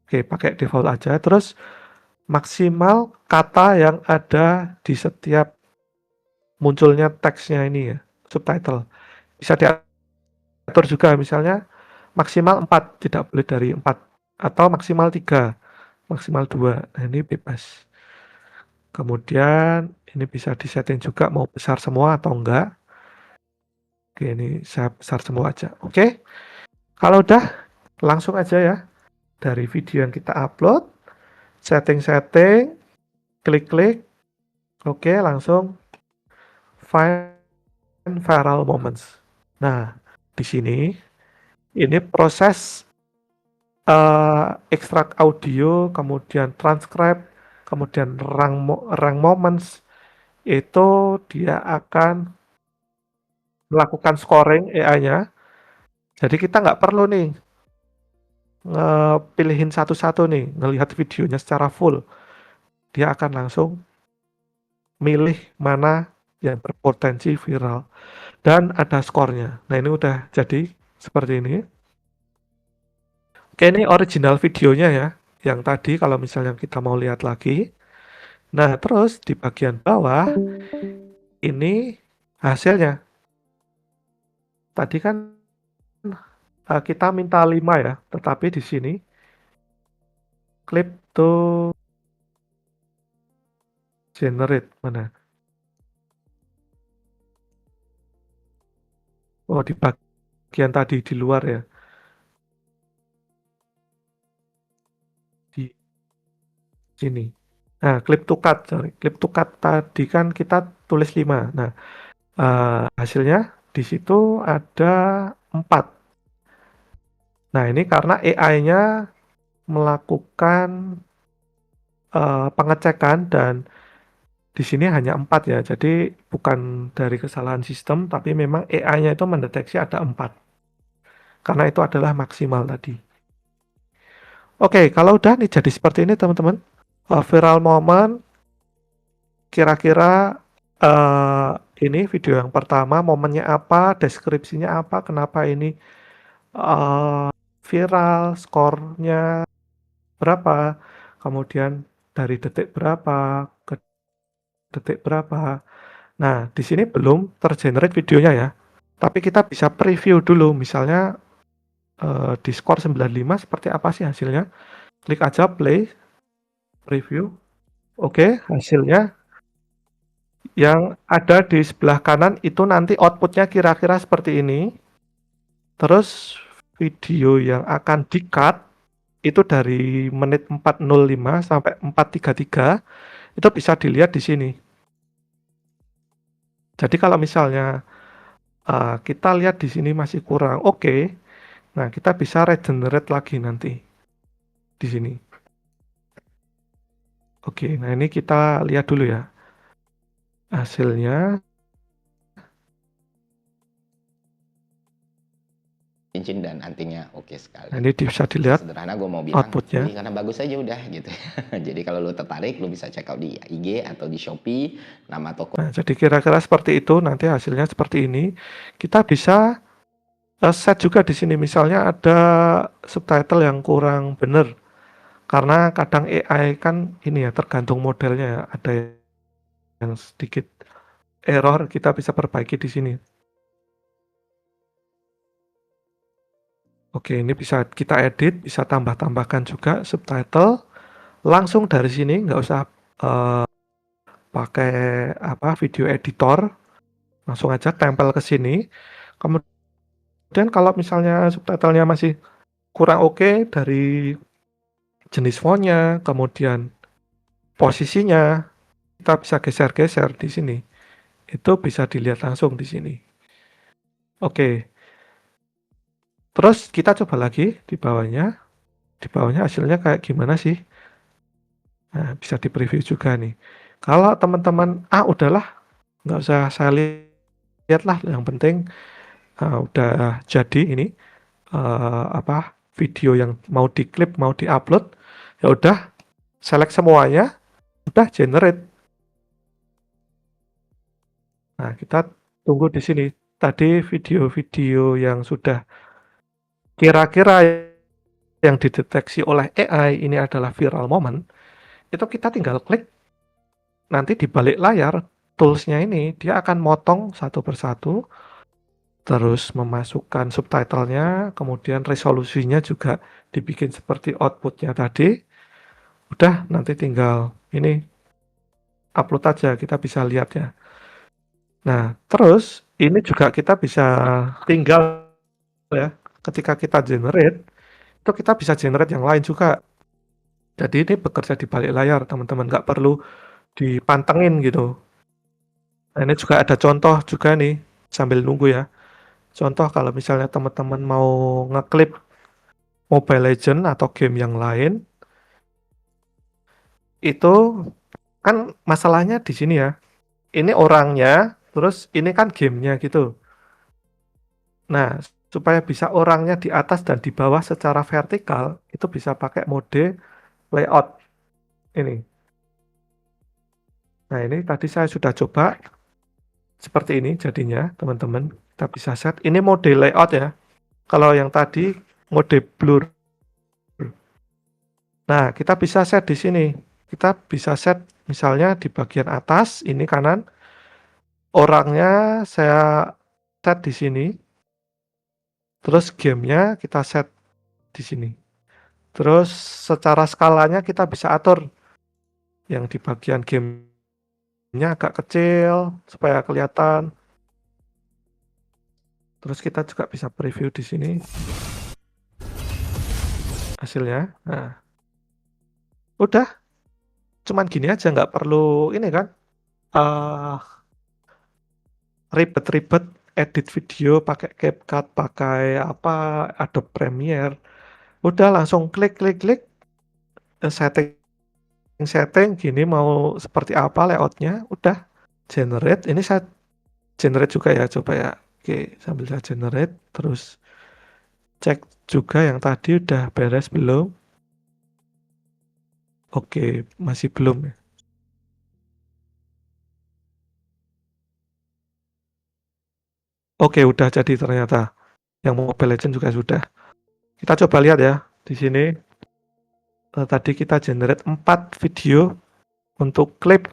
[SPEAKER 2] Oke, pakai default aja. Terus maksimal kata yang ada di setiap munculnya teksnya ini ya, subtitle. Bisa diatur juga, misalnya maksimal 4, tidak boleh dari 4. Atau maksimal 3, maksimal 2. Nah, ini bebas. Kemudian ini bisa disetting juga mau besar semua atau enggak. Oke, ini saya besar semua aja. Oke, kalau udah langsung aja ya. Dari video yang kita upload, setting-setting, klik-klik. Oke, langsung find viral moments. Nah, di sini ini proses ekstrak audio, kemudian transcribe, kemudian rank moments, itu dia akan melakukan scoring AI-nya. Jadi kita nggak perlu nih ngepilihin satu-satu nih, ngelihat videonya secara full. Dia akan langsung milih mana yang berpotensi viral. Dan ada skornya. Nah, ini udah jadi seperti ini. Oke, ini original videonya ya. Yang tadi kalau misalnya kita mau lihat lagi. Nah, terus di bagian bawah ini hasilnya. Tadi kan kita minta 5 ya, tetapi di sini clip to generate mana? Oh, di bagian tadi di luar ya. Di sini. Nah, clip to cut, sorry. Clip to cut tadi kan kita tulis 5. Nah, hasilnya di situ ada 4. Nah, ini karena AI-nya melakukan pengecekan dan di sini hanya 4 ya. Jadi bukan dari kesalahan sistem, tapi memang AI-nya itu mendeteksi ada 4. Karena itu adalah maksimal tadi. Oke, kalau udah nih jadi seperti ini teman-teman. Viral moment, kira-kira ini video yang pertama, momennya apa, deskripsinya apa, kenapa ini viral, skornya berapa, kemudian dari detik berapa ke detik berapa. Nah, di sini belum tergenerate videonya ya. Tapi kita bisa preview dulu, misalnya di skor 95 seperti apa sih hasilnya. Klik aja play, preview. Oke, hasilnya yang ada di sebelah kanan itu nanti outputnya kira-kira seperti ini. Terus video yang akan di-cut itu dari menit 4:05 sampai 4:33 itu bisa dilihat di sini. Jadi kalau misalnya kita lihat di sini masih kurang oke, nah kita bisa regenerate lagi nanti di sini. Oke, nah ini kita lihat dulu ya hasilnya.
[SPEAKER 4] Cincin dan antingnya oke sekali.
[SPEAKER 2] Nah, ini bisa dilihat
[SPEAKER 4] Sederhana gue mau bilang,
[SPEAKER 2] outputnya.
[SPEAKER 4] beli karena bagus aja udah gitu. Jadi kalau lu tertarik, lu bisa check out di IG atau di Shopee, nama toko.
[SPEAKER 2] Nah, jadi kira-kira seperti itu, nanti hasilnya seperti ini. Kita bisa set juga di sini, misalnya ada subtitle yang kurang benar. Karena kadang AI kan ini ya, tergantung modelnya ya, ada yang sedikit error, kita bisa perbaiki di sini. Oke, ini bisa kita edit, bisa tambah-tambahkan juga subtitle. langsung dari sini, nggak usah pakai video editor, langsung aja tempel ke sini. Kemudian kalau misalnya subtitlenya masih kurang oke dari jenis fontnya, kemudian posisinya, kita bisa geser-geser di sini. Itu bisa dilihat langsung di sini. Oke. Terus kita coba lagi di bawahnya. Di bawahnya hasilnya kayak gimana sih? Nah, bisa di preview juga nih. Kalau teman-teman, udahlah, nggak usah saya lihat lah. Yang penting udah jadi ini video yang mau diklip, mau diupload. Ya udah, select semuanya, udah generate. Nah, kita tunggu di sini. Tadi video-video yang sudah kira-kira yang dideteksi oleh AI ini adalah viral moment, itu kita tinggal klik, nanti di balik layar tools-nya ini dia akan motong satu persatu, terus memasukkan subtitlenya, kemudian resolusinya juga dibikin seperti output-nya tadi. Udah, nanti tinggal ini upload aja, kita bisa lihat ya. Nah, terus ini juga kita bisa tinggal ya, ketika kita generate, itu kita bisa generate yang lain juga. Jadi ini bekerja di balik layar, teman-teman, nggak perlu dipantengin gitu. Nah, ini juga ada contoh juga nih, sambil nunggu ya. Contoh kalau misalnya teman-teman mau ngeklip Mobile Legend atau game yang lain, itu kan masalahnya di sini ya. Ini orangnya, terus ini kan gamenya gitu. Nah, supaya bisa orangnya di atas dan di bawah secara vertikal, itu bisa pakai mode layout ini. Nah, ini tadi saya sudah coba seperti ini jadinya, teman-teman. Kita bisa set. Ini mode layout ya. Kalau yang tadi mode blur. Nah, kita bisa set di sini. Kita bisa set misalnya di bagian atas, ini kanan. Orangnya saya set di sini. Terus gamenya kita set di sini. Terus secara skalanya kita bisa atur. Yang di bagian gamenya agak kecil supaya kelihatan. Terus kita juga bisa preview di sini hasilnya. Nah, udah, cuman gini aja, nggak perlu ini kan, ribet-ribet edit video pakai CapCut, pakai Adobe Premiere. Udah langsung klik, setting gini mau seperti apa layoutnya, udah generate. Ini saya generate juga ya, coba ya. Oke, sambil saya generate, terus cek juga yang tadi udah beres belum. Oke, masih belum ya. Oke, udah jadi ternyata. Yang Mobile Legends juga sudah. Kita coba lihat ya di sini. Tadi kita generate 4 video untuk klip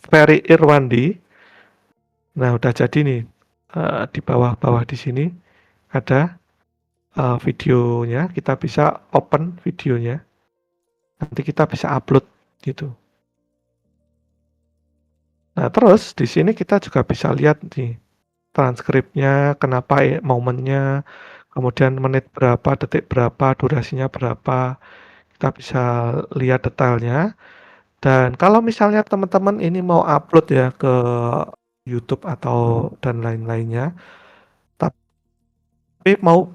[SPEAKER 2] Ferry Irwandi. Nah, udah jadi nih. Di bawah-bawah di sini ada videonya. Kita bisa open videonya. Nanti kita bisa upload gitu. Nah, terus di sini kita juga bisa lihat nih transkripnya, kenapa momennya, kemudian menit berapa, detik berapa, durasinya berapa. Kita bisa lihat detailnya. Dan kalau misalnya teman-teman ini mau upload ya ke YouTube atau dan lain-lainnya, tapi mau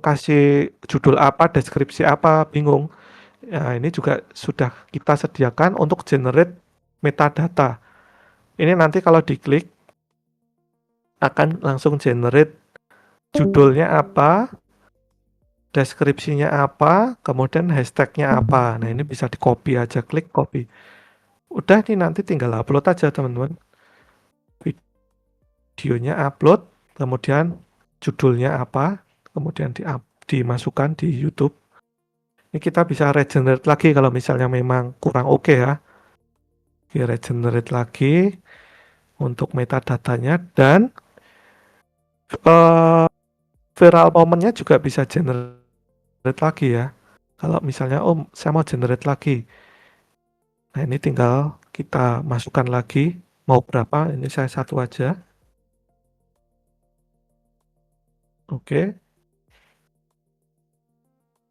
[SPEAKER 2] kasih judul apa, deskripsi apa, bingung. Ya, ini juga sudah kita sediakan untuk generate metadata. Ini nanti kalau diklik akan langsung generate judulnya apa, deskripsinya apa, kemudian hashtagnya apa. Nah, ini bisa di copy aja, klik copy. Udah nih, nanti tinggal upload aja teman-teman. Videonya upload, kemudian judulnya apa, kemudian dimasukkan di YouTube. Ini kita bisa regenerate lagi kalau misalnya memang kurang oke ya. Oke, regenerate lagi untuk metadatanya, dan viral momennya juga bisa generate lagi ya. Kalau misalnya, oh saya mau generate lagi. Nah ini tinggal kita masukkan lagi, mau berapa, ini saya satu aja. Oke,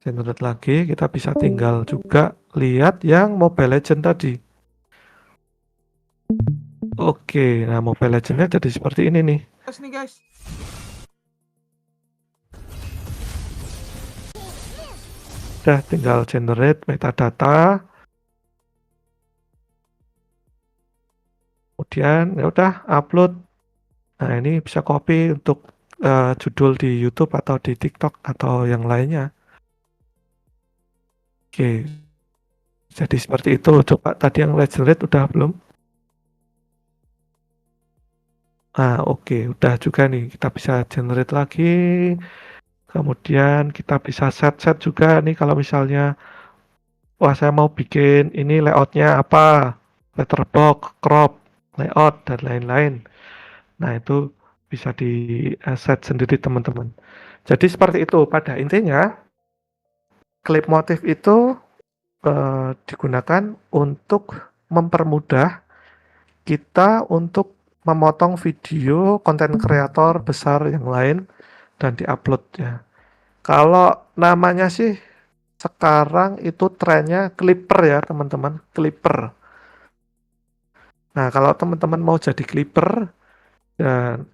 [SPEAKER 2] generate lagi, kita bisa tinggal juga lihat yang Mobile Legend tadi. Oke, nah Mobile Legend-nya jadi seperti ini nih.
[SPEAKER 5] Tes nih guys.
[SPEAKER 2] Udah tinggal generate metadata. Kemudian ya udah upload. Nah, ini bisa copy untuk judul di YouTube atau di TikTok atau yang lainnya. Oke. Jadi seperti itu. Coba tadi yang let's generate udah belum? Nah, oke, udah juga nih. Kita bisa generate lagi. Kemudian kita bisa set juga nih kalau misalnya wah saya mau bikin ini layoutnya apa, letterbox, crop, layout dan lain-lain. Nah itu bisa di set sendiri teman-teman. Jadi seperti itu pada intinya klip motif itu digunakan untuk mempermudah kita untuk memotong video konten kreator besar yang lain dan diupload ya. Kalau namanya sih sekarang itu trennya Clipper ya teman-teman, Clipper. Nah kalau teman-teman mau jadi Clipper dan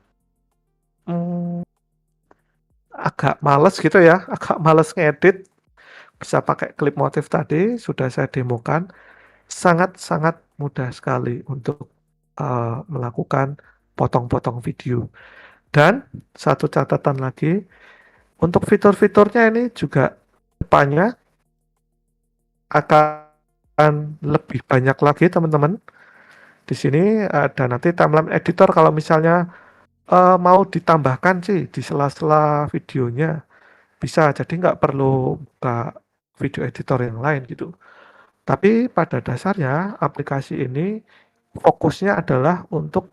[SPEAKER 2] agak males gitu ya, agak males ngedit, bisa pakai klip motif tadi, sudah saya demokan, sangat-sangat mudah sekali untuk melakukan potong-potong video. Dan satu catatan lagi, untuk fitur-fiturnya ini juga depannya akan lebih banyak lagi teman-teman. Di sini ada nanti timeline editor kalau misalnya mau ditambahkan sih di sela-sela videonya bisa, jadi nggak perlu buka video editor yang lain gitu. Tapi pada dasarnya aplikasi ini fokusnya adalah untuk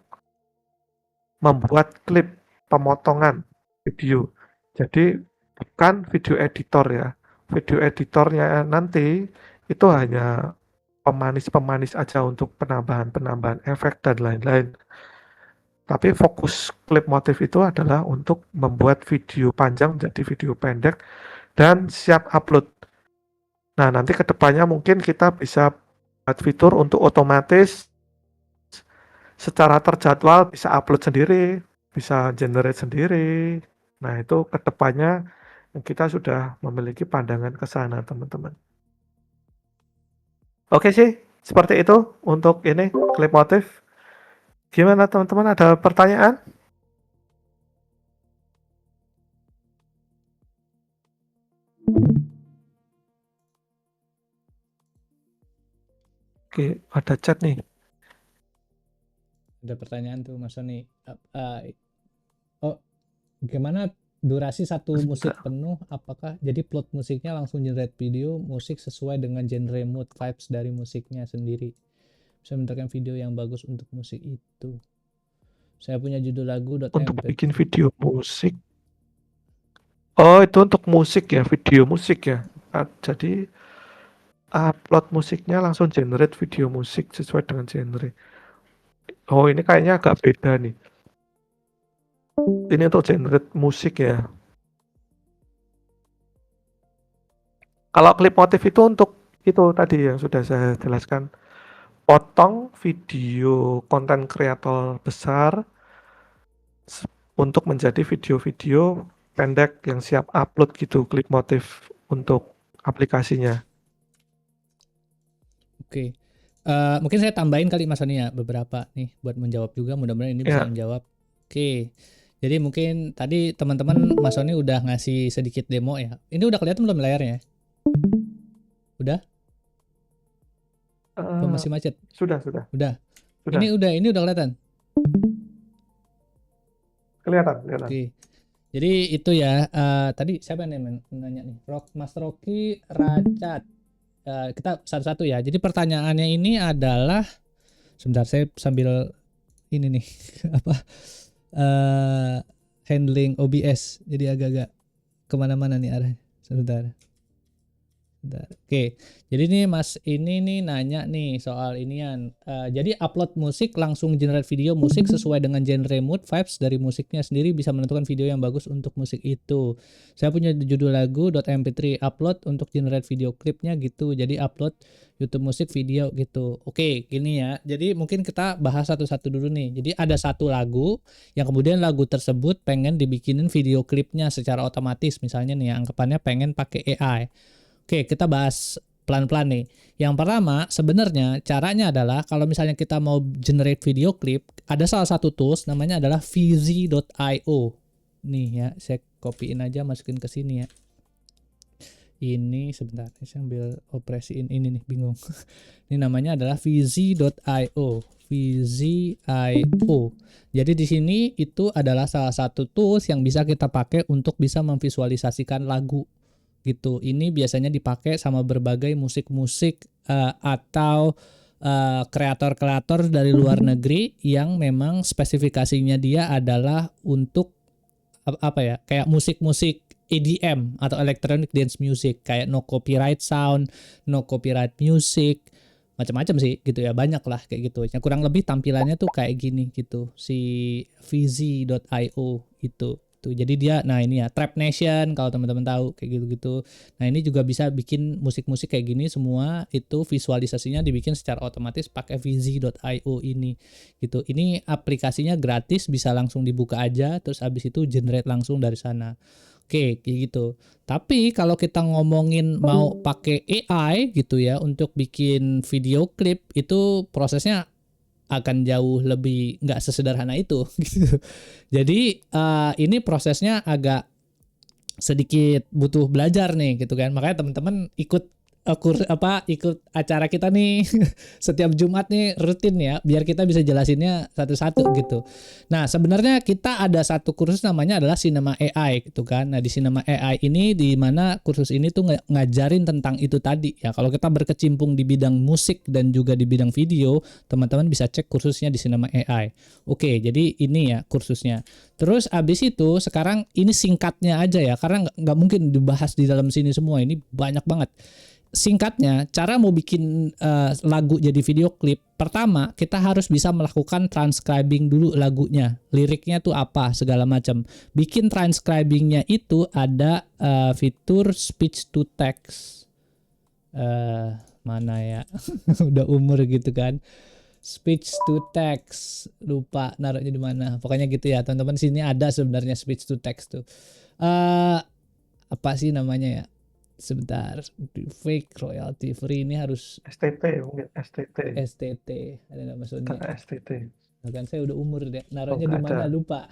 [SPEAKER 2] membuat klip pemotongan video. Jadi bukan video editor ya. Video editornya nanti itu hanya pemanis-pemanis aja untuk penambahan-penambahan efek dan lain-lain. Tapi fokus klip motif itu adalah untuk membuat video panjang menjadi video pendek dan siap upload. Nah, nanti ke depannya mungkin kita bisa buat fitur untuk otomatis secara terjadwal bisa upload sendiri, bisa generate sendiri. Nah, itu ke depannya kita sudah memiliki pandangan ke sana, teman-teman. Oke sih, seperti itu untuk ini klip motif. Gimana teman-teman, ada pertanyaan? Oke, ada chat nih.
[SPEAKER 1] Ada pertanyaan tuh Mas Sony. Oh, gimana durasi satu musik penuh? Apakah jadi plot musiknya langsung generate video musik sesuai dengan genre mood vibes dari musiknya sendiri? Bisa menentukan video yang bagus untuk musik itu. Saya punya judul lagu
[SPEAKER 2] Untuk bikin video musik. Oh, itu untuk musik ya, video musik ya. Jadi upload musiknya langsung generate video musik sesuai dengan genre. Oh, ini kayaknya agak beda nih. Ini untuk generate musik ya. Kalau klip motif itu untuk itu tadi yang sudah saya jelaskan. Potong video konten kreator besar untuk menjadi video-video pendek yang siap upload gitu, klip motif untuk aplikasinya.
[SPEAKER 1] Oke. Mungkin saya tambahin kali Mas Sony ya beberapa nih buat menjawab juga, mudah-mudahan ini bisa menjawab. Oke. Jadi mungkin tadi teman-teman Mas Sony udah ngasih sedikit demo ya. Ini udah kelihatan belum layarnya? Udah? Masih macet?
[SPEAKER 2] Sudah.
[SPEAKER 1] Udah. Ini udah kelihatan.
[SPEAKER 2] Kelihatan.
[SPEAKER 1] Oke. Jadi itu ya. Tadi siapa yang nanya nih? Mas Rocky Racat. Kita satu-satu ya. Jadi pertanyaannya ini adalah, sebentar saya sambil ini nih apa handling OBS. Jadi agak-agak kemana-mana nih arahnya. Sebentar. Bentar. Oke, jadi nih Mas ini nih nanya nih soal inian. Jadi upload musik langsung generate video musik sesuai dengan genre mood vibes dari musiknya sendiri bisa menentukan video yang bagus untuk musik itu. Saya punya judul lagu .mp3 upload untuk generate video klipnya gitu. Jadi upload YouTube musik video gitu. Oke, gini ya. Jadi mungkin kita bahas satu-satu dulu nih. Jadi ada satu lagu yang kemudian lagu tersebut pengen dibikinin video klipnya secara otomatis. Misalnya nih anggapannya pengen pakai AI. Oke, kita bahas pelan-pelan nih. Yang pertama, sebenarnya caranya adalah kalau misalnya kita mau generate video clip, ada salah satu tools namanya adalah Vizy.io. Nih ya, saya copyin aja masukin ke sini ya. Ini sebentar, saya ambil operasiin ini nih, bingung. Ini namanya adalah Vizy.io. Vizy.io. Jadi di sini itu adalah salah satu tools yang bisa kita pakai untuk bisa memvisualisasikan lagu gitu. Ini biasanya dipakai sama berbagai musik-musik atau kreator-kreator dari luar negeri yang memang spesifikasinya dia adalah untuk apa ya, kayak musik-musik EDM atau electronic dance music, kayak no copyright sound, no copyright music, macam-macam sih gitu ya, banyak lah kayak gitu. Yang kurang lebih tampilannya tuh kayak gini gitu si Vizy.io itu. Tuh, jadi dia, nah ini ya Trap Nation kalau teman-teman tahu kayak gitu-gitu. Nah ini juga bisa bikin musik-musik kayak gini semua, itu visualisasinya dibikin secara otomatis pakai Vizy.io ini gitu. Ini aplikasinya gratis, bisa langsung dibuka aja, terus abis itu generate langsung dari sana. Oke, kayak gitu. Tapi kalau kita ngomongin mau pakai AI gitu ya untuk bikin video klip, itu prosesnya akan jauh lebih nggak sesederhana itu gitu. Jadi ini prosesnya agak sedikit butuh belajar nih gitu kan. Makanya teman-teman ikut ikut acara kita nih setiap Jumat nih rutin ya, biar kita bisa jelasinnya satu-satu gitu. Nah, sebenarnya kita ada satu kursus namanya adalah Cinema AI gitu kan. Nah, di Cinema AI ini di mana kursus ini tuh ngajarin tentang itu tadi ya. Kalau kita berkecimpung di bidang musik dan juga di bidang video, teman-teman bisa cek kursusnya di Cinema AI. Oke, jadi ini ya kursusnya. Terus abis itu sekarang ini singkatnya aja ya, karena nggak mungkin dibahas di dalam sini semua, ini banyak banget. Singkatnya, cara mau bikin lagu jadi video klip, pertama kita harus bisa melakukan transcribing dulu lagunya, liriknya tuh apa segala macam. Bikin transcribingnya itu ada fitur speech to text. Mana ya? Udah umur gitu kan. Speech to text, lupa naruhnya di mana. Pokoknya gitu ya, teman-teman. Sini ada sebenarnya speech to text tuh. Apa sih namanya ya? Sebentar, fake royalty free ini harus
[SPEAKER 2] STT mungkin
[SPEAKER 1] STT, ada nggak maksudnya?
[SPEAKER 2] STT.
[SPEAKER 1] Bahkan saya udah umur deh, naruhnya
[SPEAKER 2] nggak
[SPEAKER 1] di mana
[SPEAKER 2] ada.
[SPEAKER 1] lupa.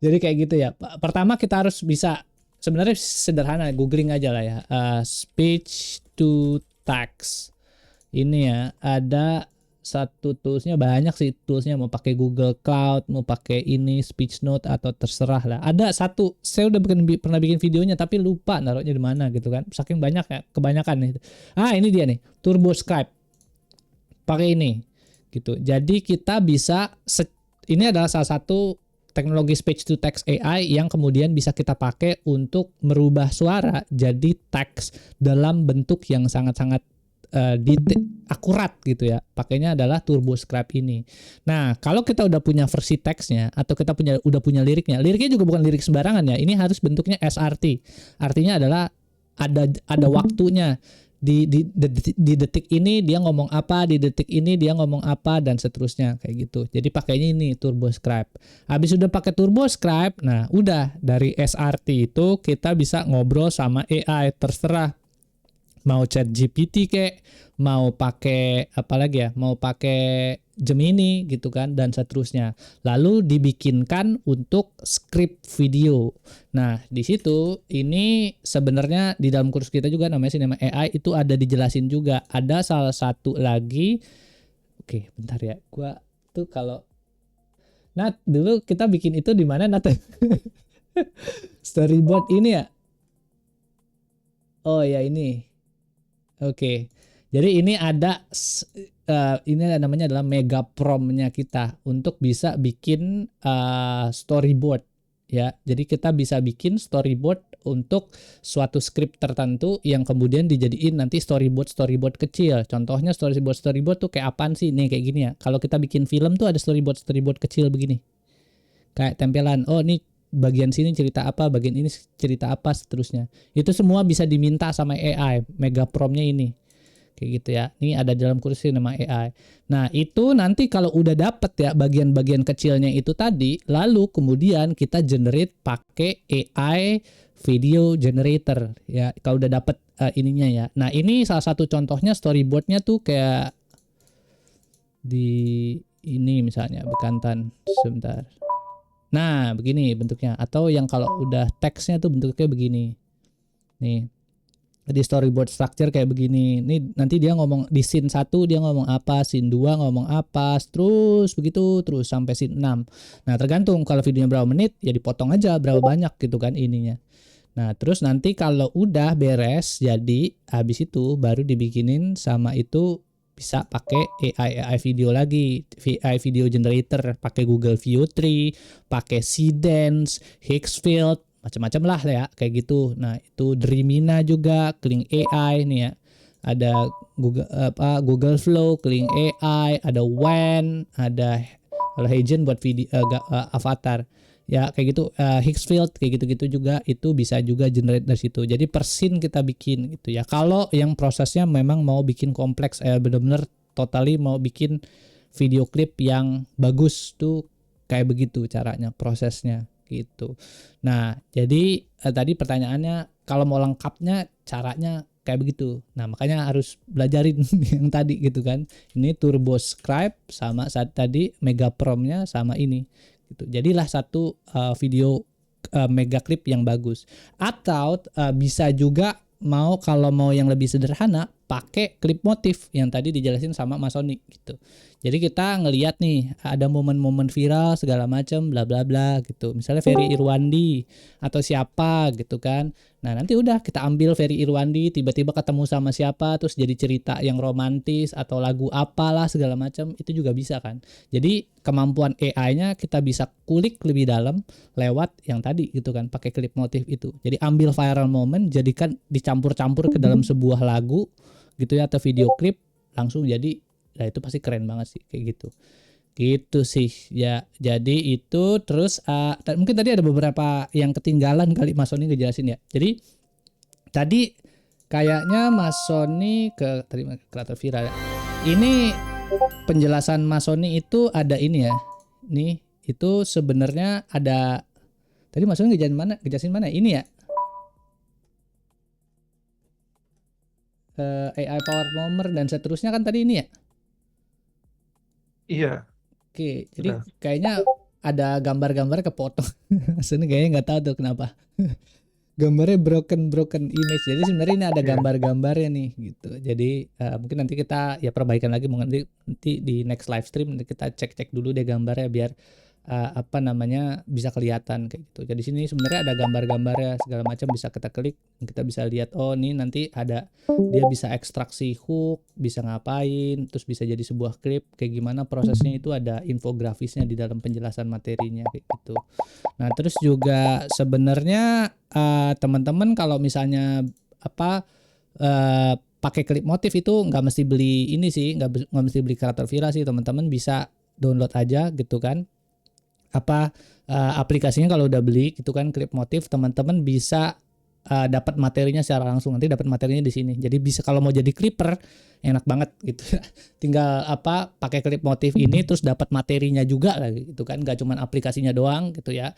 [SPEAKER 1] Jadi kayak gitu ya. Pertama kita harus bisa, sebenarnya sederhana, googling aja lah ya. Speech to text. Ini ya, ada satu toolsnya, banyak sih toolsnya, mau pakai Google Cloud, mau pakai ini speech note atau terserah lah. Ada satu, saya udah pernah bikin videonya tapi lupa naruhnya di mana gitu kan, saking banyak ya, kebanyakan nih. Ini dia nih, TurboScribe, pakai ini gitu. Jadi kita bisa ini adalah salah satu teknologi speech to text AI yang kemudian bisa kita pakai untuk merubah suara jadi teks dalam bentuk yang sangat-sangat akurat gitu ya. Pakainya adalah TurboScribe ini. Nah, kalau kita udah punya versi teksnya atau kita udah punya liriknya juga bukan lirik sembarangan ya. Ini harus bentuknya SRT. Artinya adalah ada waktunya. Di detik ini dia ngomong apa, di detik ini dia ngomong apa, dan seterusnya kayak gitu. Jadi pakainya ini TurboScribe. Habis udah pakai TurboScribe, nah udah dari SRT itu kita bisa ngobrol sama AI, terserah mau ChatGPT kek, mau pakai apa lagi ya, mau pakai Gemini gitu kan, dan seterusnya. Lalu dibikinkan untuk skrip video. Nah, di situ ini sebenarnya di dalam kursus kita juga namanya Cinema AI itu ada dijelasin juga. Ada salah satu lagi. Oke, bentar ya. Gua tuh kalau Nat, dulu kita bikin itu di mana Nat? Storyboard ini ya. Oh ya ini. Oke, jadi ini ada ini namanya adalah mega prompt-nya kita untuk bisa bikin storyboard ya. Jadi kita bisa bikin storyboard untuk suatu script tertentu yang kemudian dijadiin nanti storyboard kecil. Contohnya storyboard tuh kayak apaan sih? Nih kayak gini ya. Kalau kita bikin film tuh ada storyboard kecil begini. Kayak tempelan. Oh, ini bagian sini cerita apa, bagian ini cerita apa, seterusnya. Itu semua bisa diminta sama AI. Mega prompt-nya ini. Kayak gitu ya. Ini ada dalam kursi nama AI. Nah, itu nanti kalau udah dapet ya bagian-bagian kecilnya itu tadi, lalu kemudian kita generate pakai AI video generator ya. Kalau udah dapet ininya ya. Nah, ini salah satu contohnya storyboardnya tuh kayak di ini misalnya bekantan sebentar. Nah, begini bentuknya. Atau yang kalau udah teksnya tuh bentuknya begini. Nih. Di storyboard structure kayak begini. Nih nanti dia ngomong di scene 1 dia ngomong apa, scene 2 ngomong apa, terus begitu terus sampai scene 6. Nah, tergantung kalau videonya berapa menit ya dipotong aja berapa banyak gitu kan ininya. Nah, terus nanti kalau udah beres jadi habis itu baru dibikinin sama itu bisa pakai AI video lagi, AI video generator, pakai Google View 3, pakai Seedance, Higgsfield, macam-macam lah ya kayak gitu. Nah, itu Dreamina juga, Kling AI nih ya. Ada Google Flow, Kling AI, ada WAN, ada Agent buat video avatar. Ya kayak gitu, Higgsfield kayak gitu-gitu juga itu bisa juga generate dari situ. Jadi per scene kita bikin gitu ya. Kalau yang prosesnya memang mau bikin kompleks, bener-bener totally mau bikin video klip yang bagus tuh kayak begitu caranya, prosesnya gitu. Nah, jadi tadi pertanyaannya kalau mau lengkapnya caranya kayak begitu. Nah, makanya harus belajarin yang tadi gitu kan. Ini Turbo Scribe sama saat tadi Mega Prompt-nya sama ini gitu. Jadilah satu video mega clip yang bagus. Atau bisa juga kalau mau yang lebih sederhana pakai klip motif yang tadi dijelasin sama Mas Sony gitu. Jadi kita ngelihat nih ada momen-momen viral segala macam bla bla bla gitu. Misalnya Ferry Irwandi atau siapa gitu kan. Nah, nanti udah kita ambil Ferry Irwandi tiba-tiba ketemu sama siapa terus jadi cerita yang romantis atau lagu apalah segala macam itu juga bisa kan. Jadi kemampuan AI-nya kita bisa kulik lebih dalam lewat yang tadi gitu kan pakai klip motif itu. Jadi ambil viral moment jadikan dicampur-campur ke dalam sebuah lagu gitu ya atau video klip langsung jadi. Nah, itu pasti keren banget sih kayak gitu sih ya. Jadi itu terus mungkin tadi ada beberapa yang ketinggalan kali Mas Sony ngejelasin ya. Jadi tadi kayaknya Mas Sony ke tadi kreator viral ya. Ini penjelasan Mas Sony itu ada ini ya. Nih itu sebenarnya ada tadi Mas Sony ngejelasin mana ini ya. AI power moment dan seterusnya kan tadi ini ya.
[SPEAKER 2] Iya.
[SPEAKER 1] Oke, jadi
[SPEAKER 2] Benar.
[SPEAKER 1] kayaknya ada gambar-gambar kepotong. Aslinya kayaknya nggak tahu tuh kenapa. Gambarnya broken image. Jadi sebenarnya ini ada
[SPEAKER 2] Iya.
[SPEAKER 1] gambar-gambarnya nih gitu. Jadi mungkin nanti kita ya perbaikan lagi nanti di next live stream nanti kita cek dulu deh gambarnya biar bisa kelihatan kayak gitu. Jadi sini sebenarnya ada gambar-gambarnya segala macam bisa kita klik, kita bisa lihat oh nih nanti ada dia bisa ekstraksi hook, bisa ngapain, terus bisa jadi sebuah klip kayak gimana prosesnya itu ada infografisnya di dalam penjelasan materinya kayak gitu. Nah, terus juga sebenarnya teman-teman kalau misalnya pakai klip motif itu nggak mesti beli ini sih, nggak mesti beli kreator viral sih, teman-teman bisa download aja gitu kan. Aplikasinya kalau udah beli gitu kan klip motif teman-teman bisa dapat materinya secara langsung, nanti dapat materinya di sini. Jadi bisa kalau mau jadi clipper enak banget gitu. Tinggal pakai klip motif ini terus dapat materinya juga lah gitu kan, nggak cuma aplikasinya doang gitu ya.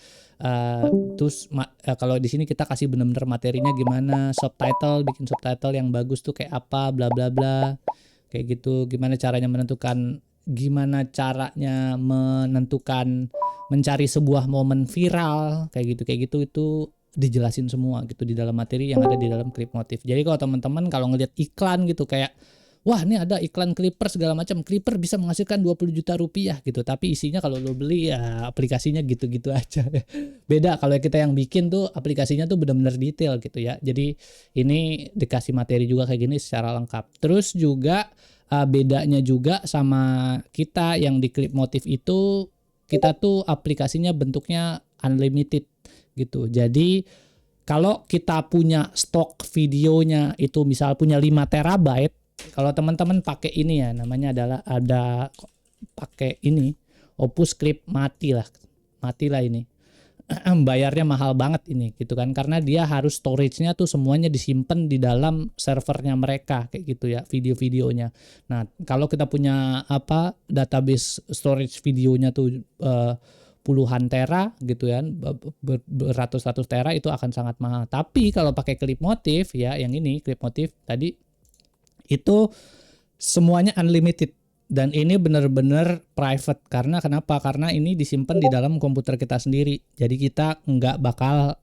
[SPEAKER 1] Terus kalau di sini kita kasih bener-bener materinya gimana, bikin subtitle yang bagus tuh kayak apa bla bla bla kayak gitu, gimana caranya menentukan mencari sebuah momen viral kayak gitu itu dijelasin semua gitu di dalam materi yang ada di dalam klip motif. Jadi kalau teman-teman kalau ngelihat iklan gitu kayak wah ini ada iklan clipper segala macam, clipper bisa menghasilkan 20 juta rupiah gitu, tapi isinya kalau lo beli ya aplikasinya gitu-gitu aja. Beda kalau kita yang bikin tuh aplikasinya tuh benar-benar detail gitu ya. Jadi ini dikasih materi juga kayak gini secara lengkap. Terus juga bedanya juga sama kita yang di klip motif itu kita tuh aplikasinya bentuknya unlimited gitu. Jadi kalau kita punya stok videonya itu misal punya 5 terabyte, kalau teman-teman pakai ini ya, namanya adalah ada pakai ini Opus Clip, matilah ini. Bayarnya mahal banget ini gitu kan, karena dia harus storage-nya tuh semuanya disimpan di dalam servernya mereka kayak gitu ya, video-videonya. Nah, kalau kita punya database storage videonya tuh puluhan tera gitu ya, beratus-ratus tera, itu akan sangat mahal. Tapi kalau pakai Clip Motif ya, yang ini Clip Motif tadi itu semuanya unlimited. Dan ini benar-benar private. Karena kenapa? Karena ini disimpan di dalam komputer kita sendiri. Jadi kita nggak bakal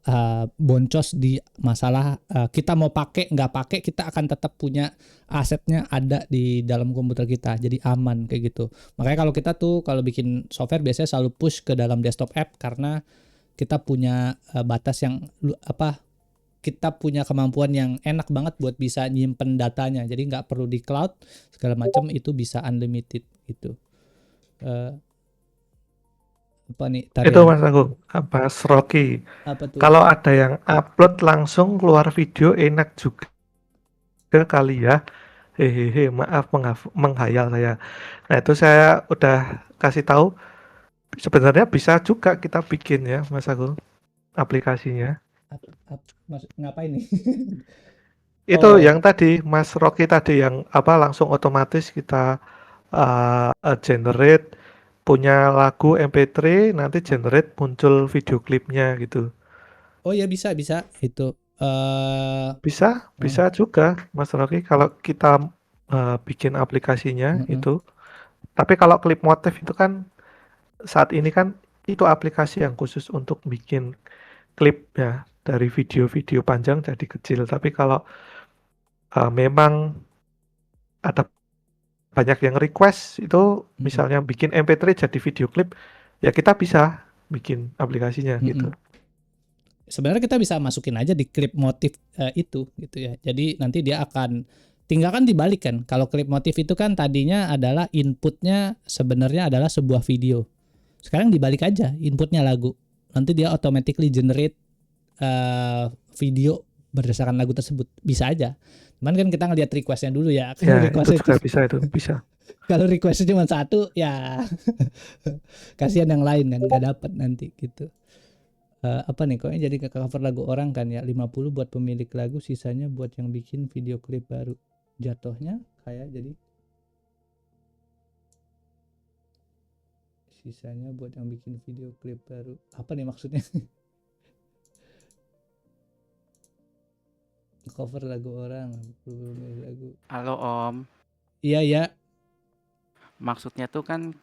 [SPEAKER 1] boncos di masalah kita mau pakai nggak pakai, kita akan tetap punya asetnya ada di dalam komputer kita. Jadi aman kayak gitu. Makanya kalau kita tuh kalau bikin software biasanya selalu push ke dalam desktop app, karena kita punya batas yang kita punya kemampuan yang enak banget buat bisa nyimpen datanya. Jadi nggak perlu di cloud segala macam, itu bisa unlimited gitu. Apa nih?
[SPEAKER 2] Itu Mas Agung, Mas Rocky.
[SPEAKER 1] Apa tuh?
[SPEAKER 2] Kalau ada yang upload langsung keluar video enak juga kali ya. Hehehe, maaf menghayal saya. Nah, itu saya udah kasih tahu. Sebenarnya bisa juga kita bikin ya, Mas Agung, aplikasinya.
[SPEAKER 1] Ngapain nih?
[SPEAKER 2] Itu
[SPEAKER 1] Oh.
[SPEAKER 2] yang tadi Mas Rocky tadi yang langsung otomatis kita generate punya lagu MP3, nanti generate muncul video klipnya gitu.
[SPEAKER 1] Oh ya, bisa itu.
[SPEAKER 2] Bisa juga Mas Rocky kalau kita bikin aplikasinya itu. Tapi kalau Clip Motif itu kan saat ini kan itu aplikasi yang khusus untuk bikin klip ya, dari video-video panjang jadi kecil. Tapi kalau memang ada banyak yang request itu, misalnya bikin MP3 jadi video klip, ya kita bisa bikin aplikasinya gitu.
[SPEAKER 1] Sebenarnya kita bisa masukin aja di Clip Motif itu gitu ya. Jadi nanti dia akan tinggal kan dibalik kan. Kalau Clip Motif itu kan tadinya adalah inputnya sebenarnya adalah sebuah video. Sekarang dibalik aja, inputnya lagu. Nanti dia automatically generate video berdasarkan lagu tersebut. Bisa aja. Cuman kan kita ngeliat requestnya dulu ya.
[SPEAKER 2] Ya, itu juga bisa.
[SPEAKER 1] Kalau requestnya cuma satu, ya kasihan yang lain kan, nggak dapat nanti gitu. Apa nih, kok jadi ke cover lagu orang kan ya, 50 buat pemilik lagu, sisanya buat yang bikin video klip baru. Jatuhnya kayak jadi sisanya buat yang bikin video klip baru. Apa nih maksudnya? Cover lagu orang, lagu.
[SPEAKER 5] Halo Om.
[SPEAKER 1] Iya.
[SPEAKER 5] Maksudnya tuh kan,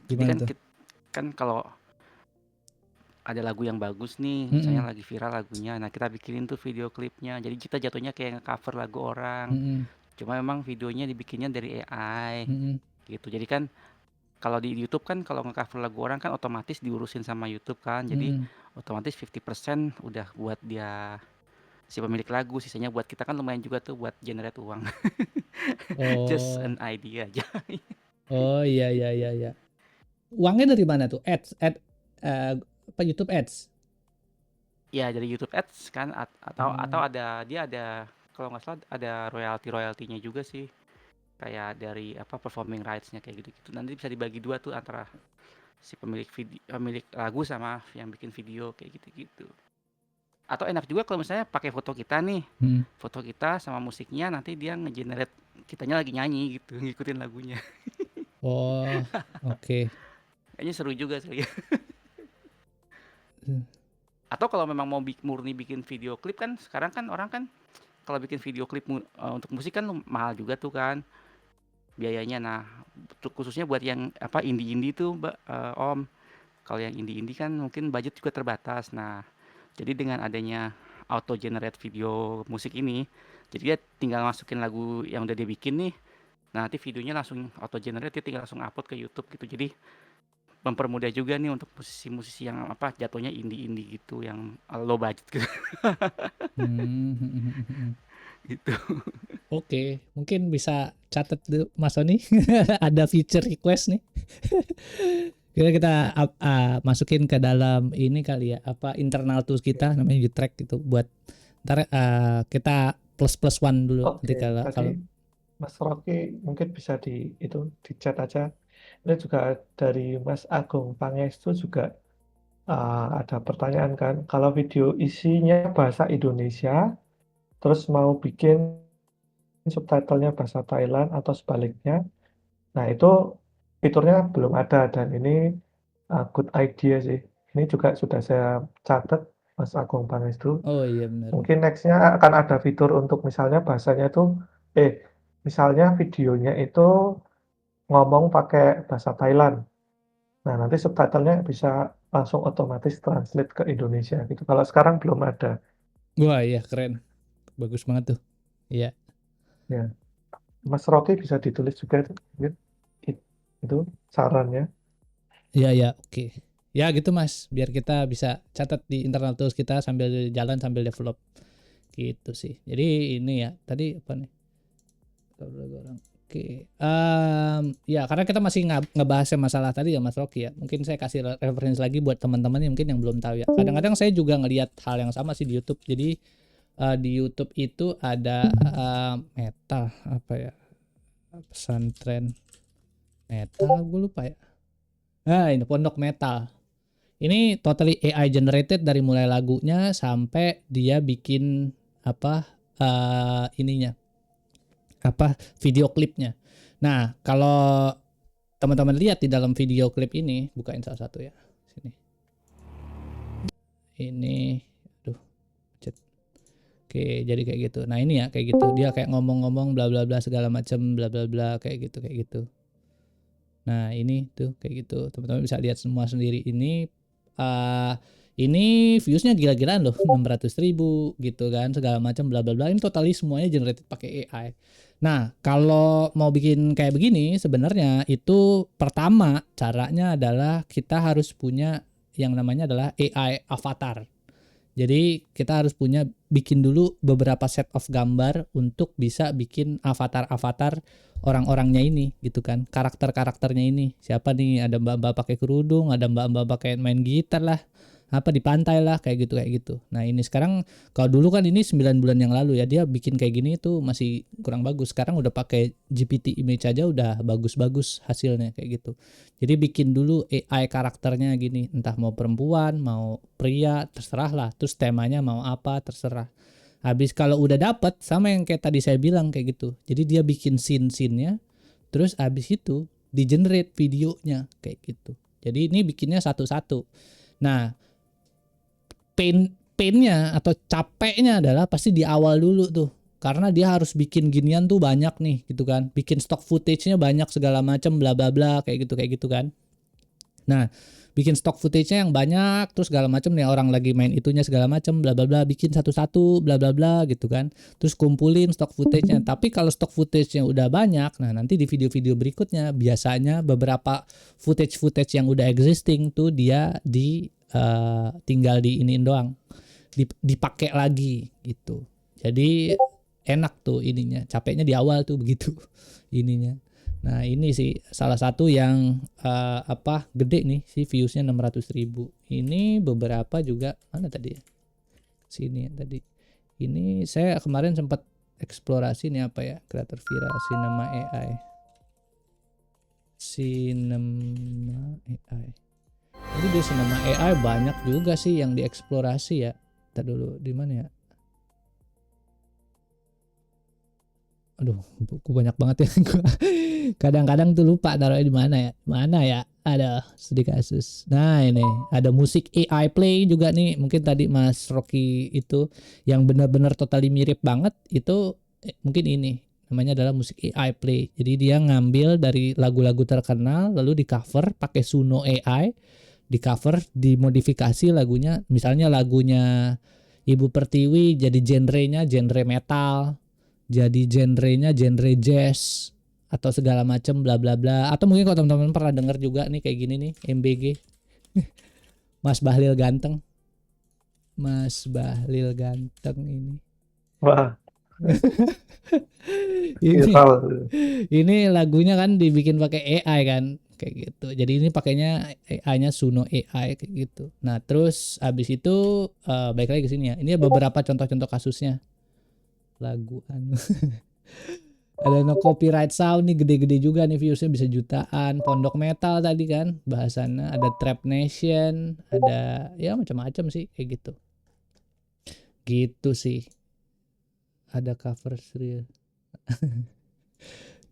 [SPEAKER 1] gimana
[SPEAKER 5] kan,
[SPEAKER 1] tuh?
[SPEAKER 5] kan kalau ada lagu yang bagus nih, misalnya lagi viral lagunya, nah kita bikinin tuh video klipnya. Jadi kita jatuhnya kayak nge-cover lagu orang. Cuma memang videonya dibikinnya dari AI, gitu. Jadi kan kalau di YouTube kan kalau nge-cover lagu orang kan otomatis diurusin sama YouTube kan. Jadi otomatis 50% udah buat dia, si pemilik lagu, sisanya buat kita kan lumayan juga tuh buat generate uang. Just an idea aja.
[SPEAKER 1] Oh iya. Uangnya dari mana tuh? YouTube Ads?
[SPEAKER 5] Ya dari YouTube Ads kan, atau ada kalau nggak salah ada royaltinya juga sih, kayak dari performing rights-nya kayak gitu. Nanti bisa dibagi dua tuh antara si pemilik lagu sama yang bikin video kayak gitu. Atau enak juga kalau misalnya pakai foto kita nih, foto kita sama musiknya, nanti dia nge-generate kitanya lagi nyanyi gitu, ngikutin lagunya.
[SPEAKER 1] Oh, oke.
[SPEAKER 5] Kayaknya seru juga sih. Atau kalau memang mau murni bikin video klip kan, sekarang kan orang kan kalau bikin video klip untuk musik kan mahal juga tuh kan biayanya. Nah, khususnya buat yang indie-indie tuh Om. Kalau yang indie-indie kan mungkin budget juga terbatas. Nah, jadi dengan adanya auto generate video musik ini, jadi dia tinggal masukin lagu yang udah dia bikin nih. Nah, nanti videonya langsung auto generate, dia tinggal langsung upload ke YouTube gitu. Jadi mempermudah juga nih untuk musisi-musisi yang jatuhnya indie-indie gitu, yang low budget gitu. Gitu.
[SPEAKER 1] Oke, mungkin bisa catat tuh Mas Sony. Ada feature request nih. kita masukin ke dalam ini kali ya, apa internal tools kita namanya U-Track itu buat ntar kita plus one dulu nanti
[SPEAKER 2] Oke,
[SPEAKER 1] kalau
[SPEAKER 2] tadi Mas Rocky mungkin bisa di chat aja. Ini juga dari Mas Agung Pangestu juga ada pertanyaan kan, kalau video isinya bahasa Indonesia, terus mau bikin subtitlenya bahasa Thailand atau sebaliknya, nah itu fiturnya belum ada dan ini good idea sih. Ini juga sudah saya catat Mas Agung Pangestu.
[SPEAKER 1] oh iya benar.
[SPEAKER 2] Mungkin nextnya akan ada fitur untuk misalnya bahasanya itu, misalnya videonya itu ngomong pakai bahasa Thailand. Nah, nanti subtitlenya bisa langsung otomatis translate ke Indonesia gitu. Kalau sekarang belum ada.
[SPEAKER 1] Wah iya keren, bagus banget tuh. Iya.
[SPEAKER 2] Ya, Mas Rocky bisa ditulis juga itu, mungkin itu sarannya.
[SPEAKER 1] Iya ya oke. Ya gitu Mas, biar kita bisa catat di internal tools kita sambil jalan sambil develop. Gitu sih. Jadi ini ya, tadi apa nih? Oke. Ya karena kita masih ngebahas masalah tadi ya Mas Rocky ya. Mungkin saya kasih referensi lagi buat teman-teman yang mungkin yang belum tahu ya. Kadang-kadang saya juga ngelihat hal yang sama sih di YouTube. Jadi di YouTube itu ada Meta apa ya? Pesantren Metal, gue lupa ya. Nah, ini Pondok Metal. Ini totally AI generated dari mulai lagunya sampai dia bikin apa ininya. Apa video klipnya. Nah, kalau teman-teman lihat di dalam video klip ini, bukain salah satu ya. Sini. Ini aduh. Cet. Oke, jadi kayak gitu. Nah, ini ya kayak gitu. Dia kayak ngomong-ngomong bla bla bla segala macam bla bla bla kayak gitu. Nah, ini tuh kayak gitu. Teman-teman bisa lihat semua sendiri ini viewsnya gila-gilaan loh, 600.000 gitu kan, segala macam bla bla bla. Ini totally semuanya generated pakai AI. Nah, kalau mau bikin kayak begini sebenarnya itu pertama caranya adalah kita harus punya yang namanya adalah AI avatar. Jadi kita harus bikin dulu beberapa set of gambar untuk bisa bikin avatar-avatar orang-orangnya ini gitu kan, karakter-karakternya ini. Siapa nih, ada mbak-mbak pakai kerudung, ada mbak-mbak pakai main gitar lah, apa di pantai lah kayak gitu. Nah, ini sekarang kalau dulu kan ini 9 bulan yang lalu ya dia bikin kayak gini itu masih kurang bagus. Sekarang udah pakai GPT image aja udah bagus-bagus hasilnya kayak gitu. Jadi bikin dulu AI karakternya gini, entah mau perempuan, mau pria, terserah lah. Terus temanya mau apa, terserah. Habis kalau udah dapet sama yang kayak tadi saya bilang kayak gitu. Jadi dia bikin scene-scene-nya, terus habis itu di-generate videonya kayak gitu. Jadi ini bikinnya satu-satu. Nah, painnya atau capeknya adalah pasti di awal dulu tuh. Karena dia harus bikin ginian tuh banyak nih gitu kan. Bikin stock footage-nya banyak segala macam bla bla bla kayak gitu kan. Nah, bikin stock footage-nya yang banyak terus segala macam nih orang lagi main itunya segala macam bla bla bla, bikin satu-satu bla bla bla gitu kan. Terus kumpulin stock footage-nya. Tapi kalau stock footage-nya udah banyak, nah nanti di video-video berikutnya biasanya beberapa footage yang udah existing tuh dia tinggal di iniin doang. Dipakai lagi gitu. Jadi enak tuh ininya. Capeknya di awal tuh begitu ininya. Nah, ini sih salah satu yang gede nih sih viewsnya 600.000. Ini beberapa juga mana tadi ya? Sini tadi. Ini saya kemarin sempat eksplorasi nih apa ya? Kreator viral Cinema AI. Jadi di Cinema AI banyak juga sih yang dieksplorasi ya. Ntar dulu di mana ya? Aduh, buku banyak banget ya. Kadang-kadang tuh lupa taruhnya di mana ya. Mana ya? Ada sedih kasus. Nah, ini ada musik AI play juga nih. Mungkin tadi Mas Rocky itu yang benar-benar totally mirip banget itu mungkin ini. Namanya adalah musik AI play. Jadi dia ngambil dari lagu-lagu terkenal lalu di cover pakai Suno AI, di cover, dimodifikasi lagunya. Misalnya lagunya Ibu Pertiwi jadi genrenya genre metal. Jadi genrenya genre jazz atau segala macam bla bla bla. Atau mungkin kalau teman-teman pernah dengar juga nih kayak gini nih MBG. Mas Bahlil ganteng. Mas Bahlil ganteng ini.
[SPEAKER 2] Wah,
[SPEAKER 1] ini,
[SPEAKER 2] viral.
[SPEAKER 1] ini lagunya kan dibikin pakai AI kan. kayak gitu. Jadi ini pakainya AI-nya Suno AI kayak gitu. Nah, terus abis itu balik lagi ke sini ya. Ini beberapa contoh-contoh kasusnya. Lagu anu. Ada no copyright sound nih gede-gede juga nih viewsnya bisa jutaan. Pondok Metal tadi kan bahasannya, ada Trap Nation, ada ya macam-macam sih kayak gitu. Gitu sih. Ada cover real.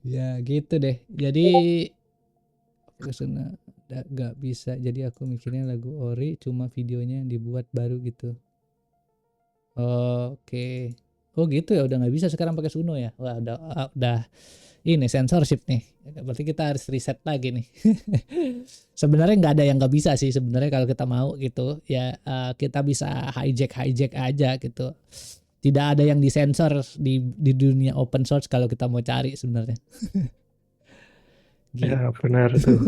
[SPEAKER 1] Ya gitu deh. Jadi kesana gak bisa. Jadi aku mikirnya lagu ori cuma videonya yang dibuat baru gitu. Oke. Oh gitu ya, udah nggak bisa sekarang pakai Suno ya. Wah udah ini censorship nih. Berarti kita harus reset lagi nih. Sebenarnya nggak ada yang nggak bisa sih sebenarnya kalau kita mau gitu ya. Kita bisa hijack aja gitu. Tidak ada yang disensor di dunia open source kalau kita mau cari sebenarnya. Gitu.
[SPEAKER 2] Ya benar tuh.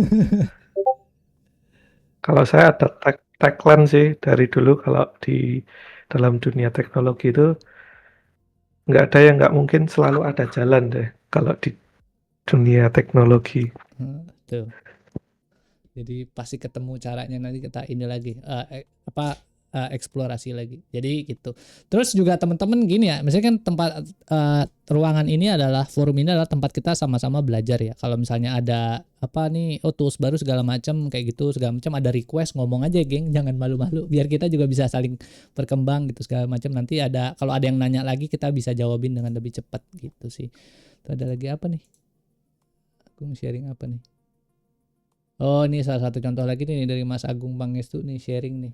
[SPEAKER 2] Kalau saya ada tagline sih dari dulu kalau di dalam dunia teknologi itu nggak ada yang nggak mungkin, selalu ada jalan deh kalau di dunia teknologi.
[SPEAKER 1] Tuh. Jadi pasti ketemu caranya, nanti kita ini lagi eksplorasi lagi. Jadi gitu. Terus juga teman-teman gini ya, misalnya kan tempat ruangan ini adalah forum ini adalah tempat kita sama-sama belajar ya. Kalau misalnya ada apa nih, tools baru segala macam kayak gitu, segala macam ada request, ngomong aja geng, jangan malu-malu. Biar kita juga bisa saling berkembang gitu segala macam. Nanti ada kalau ada yang nanya lagi kita bisa jawabin dengan lebih cepat gitu sih. Terus ada lagi apa nih? Aku sharing apa nih? Oh, ini salah satu contoh lagi nih dari Mas Agung Pangestu nih sharing nih.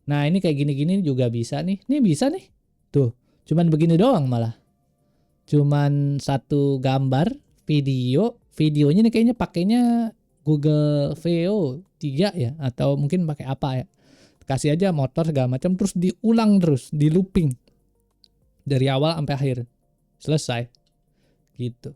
[SPEAKER 1] Nah, ini kayak gini-gini juga bisa nih. Nih bisa nih. Tuh, cuman begini doang malah. Cuman satu gambar, videonya nih kayaknya pakainya Google VO 3 ya, atau mungkin pakai apa ya. Kasih aja motor segala macam terus diulang terus, di looping. Dari awal sampai akhir. Selesai. Gitu.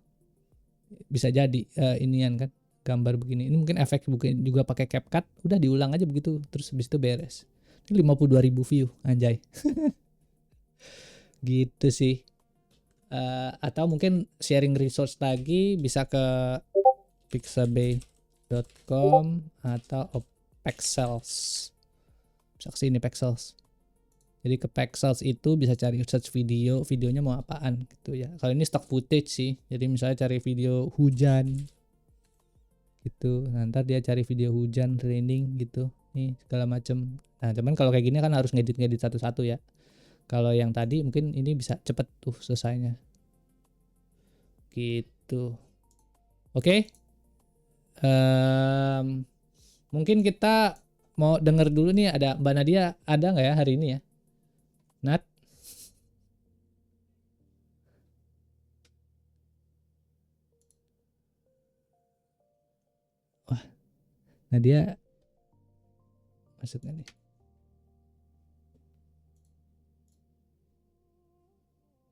[SPEAKER 1] Bisa jadi inian kan gambar begini. Ini mungkin efek juga pakai CapCut, udah diulang aja begitu terus habis itu beres. Ini 52.000 view anjay. Gitu sih. Atau mungkin sharing resource lagi bisa ke pixabay.com atau Pexels. Bisa kesini Pexels. Jadi ke Pexels itu bisa cari search videonya mau apaan gitu ya. Kalau ini stock footage sih. Jadi misalnya cari video hujan gitu. Nah, ntar dia cari video hujan raining gitu. Nih segala macem. Nah, cuman kalau kayak gini kan harus ngedit satu-satu ya. Kalau yang tadi mungkin ini bisa cepet tuh selesainya. Gitu. Oke. Mungkin kita mau denger dulu nih, ada Mbak Nadia ada nggak ya hari ini ya? Nat? Wah, Nadia masuk nggak nih?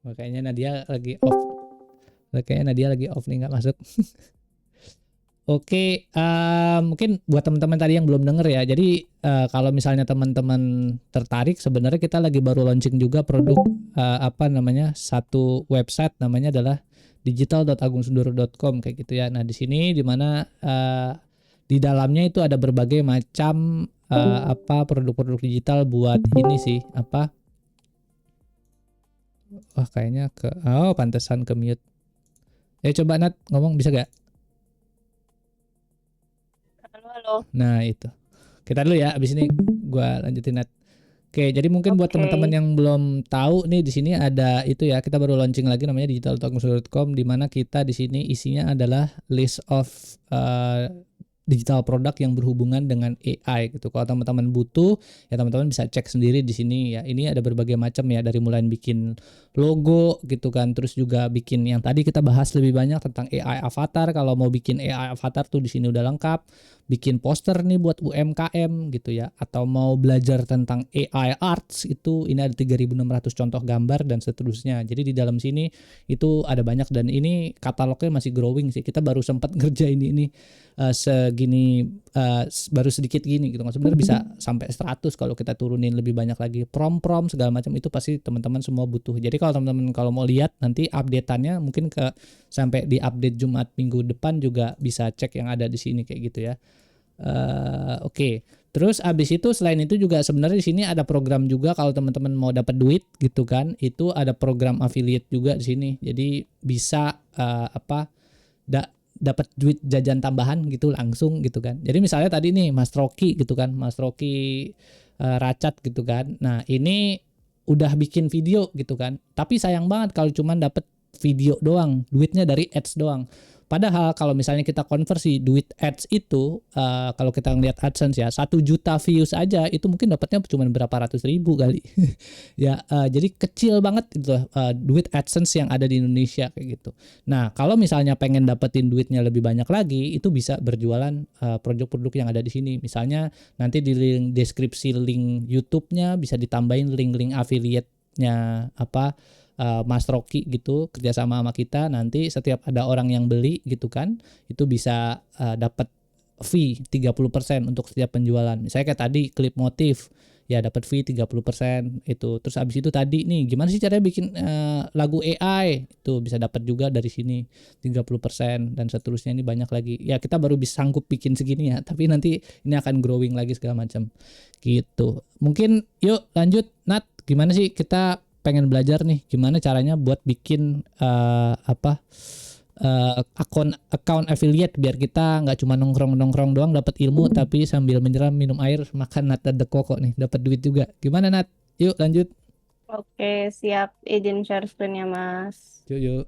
[SPEAKER 1] Makanya Nadia lagi off. Kayaknya Nadia lagi off nih, nggak masuk. Oke, mungkin buat teman-teman tadi yang belum denger ya. Jadi kalau misalnya teman-teman tertarik, sebenarnya kita lagi baru launching juga produk satu website namanya adalah digital.agungsundoro.com kayak gitu ya. Nah, di sini di mana di dalamnya itu ada berbagai macam produk-produk digital buat ini sih, wah kayaknya pantesan ke mute. Coba Nat ngomong bisa gak?
[SPEAKER 6] Halo.
[SPEAKER 1] Nah itu. Kita dulu ya, abis ini gua lanjutin Nat. Oke, jadi mungkin buat teman-teman yang belum tahu nih, di sini ada itu ya, kita baru launching lagi namanya digital.agungsundoro.com, di mana kita di sini isinya adalah list of digital produk yang berhubungan dengan AI gitu. Kalau teman-teman butuh ya teman-teman bisa cek sendiri di sini ya. Ini ada berbagai macam ya, dari mulai bikin logo gitu kan, terus juga bikin yang tadi kita bahas lebih banyak tentang AI avatar. Kalau mau bikin AI avatar tuh di sini udah lengkap. bikin poster nih buat UMKM gitu ya, atau mau belajar tentang AI arts, itu ini ada 3.600 contoh gambar dan seterusnya. Jadi di dalam sini itu ada banyak, dan ini katalognya masih growing sih. Kita baru sempat ngerjain ini segini, baru sedikit gini gitu. Sebenarnya bisa sampai 100 kalau kita turunin lebih banyak lagi. Prom segala macam itu pasti teman-teman semua butuh. Jadi kalau teman-teman kalau mau lihat nanti update-annya mungkin sampai di update Jumat minggu depan juga bisa cek yang ada di sini kayak gitu ya. Oke. Terus abis itu selain itu juga sebenarnya di sini ada program juga kalau teman-teman mau dapat duit gitu kan. Itu ada program affiliate juga di sini. Jadi bisa dapat duit jajan tambahan gitu langsung gitu kan. Jadi misalnya tadi nih Mas Rocky gitu kan. Mas Rocky Racat gitu kan. Nah, ini udah bikin video gitu kan. Tapi sayang banget kalau cuman dapat video doang, duitnya dari ads doang. Padahal kalau misalnya kita konversi duit ads itu, kalau kita ngeliat AdSense ya, 1 juta views aja itu mungkin dapatnya cuma berapa ratus ribu kali. Ya, jadi kecil banget itu duit AdSense yang ada di Indonesia kayak gitu. Nah, kalau misalnya pengen dapetin duitnya lebih banyak lagi, itu bisa berjualan produk-produk yang ada di sini. Misalnya nanti di link deskripsi link YouTube-nya bisa ditambahin link-link affiliate-nya Mas Rocky gitu kerjasama sama kita, nanti setiap ada orang yang beli gitu kan itu bisa dapat fee 30% untuk setiap penjualan. Misalnya kayak tadi klip motif ya dapat fee 30% itu. Terus abis itu tadi nih gimana sih caranya bikin lagu AI itu bisa dapat juga dari sini 30% dan seterusnya. Ini banyak lagi ya, kita baru bisa sanggup bikin segini ya, tapi nanti ini akan growing lagi segala macam gitu. Mungkin yuk lanjut Nat, gimana sih kita pengen belajar nih gimana caranya buat bikin account affiliate biar kita nggak cuma nongkrong doang dapat ilmu, tapi sambil menyelam minum air makan nata de coco nih dapat duit juga. Gimana Nat? Yuk lanjut.
[SPEAKER 6] Oke, siap. Izin share screen-nya, Mas.
[SPEAKER 1] Yuk.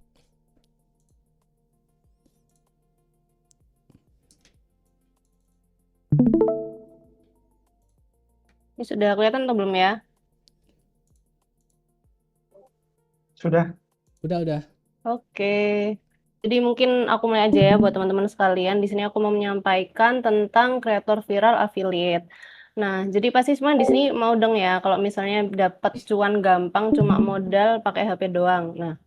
[SPEAKER 6] Ini sudah kelihatan atau belum ya?
[SPEAKER 2] Sudah.
[SPEAKER 1] Udah.
[SPEAKER 6] Oke. Jadi mungkin aku mulai aja ya buat teman-teman sekalian. Di sini aku mau menyampaikan tentang kreator viral affiliate. Nah, jadi pasti semua di sini mau dong ya kalau misalnya dapat cuan gampang cuma modal pakai HP doang. Nah,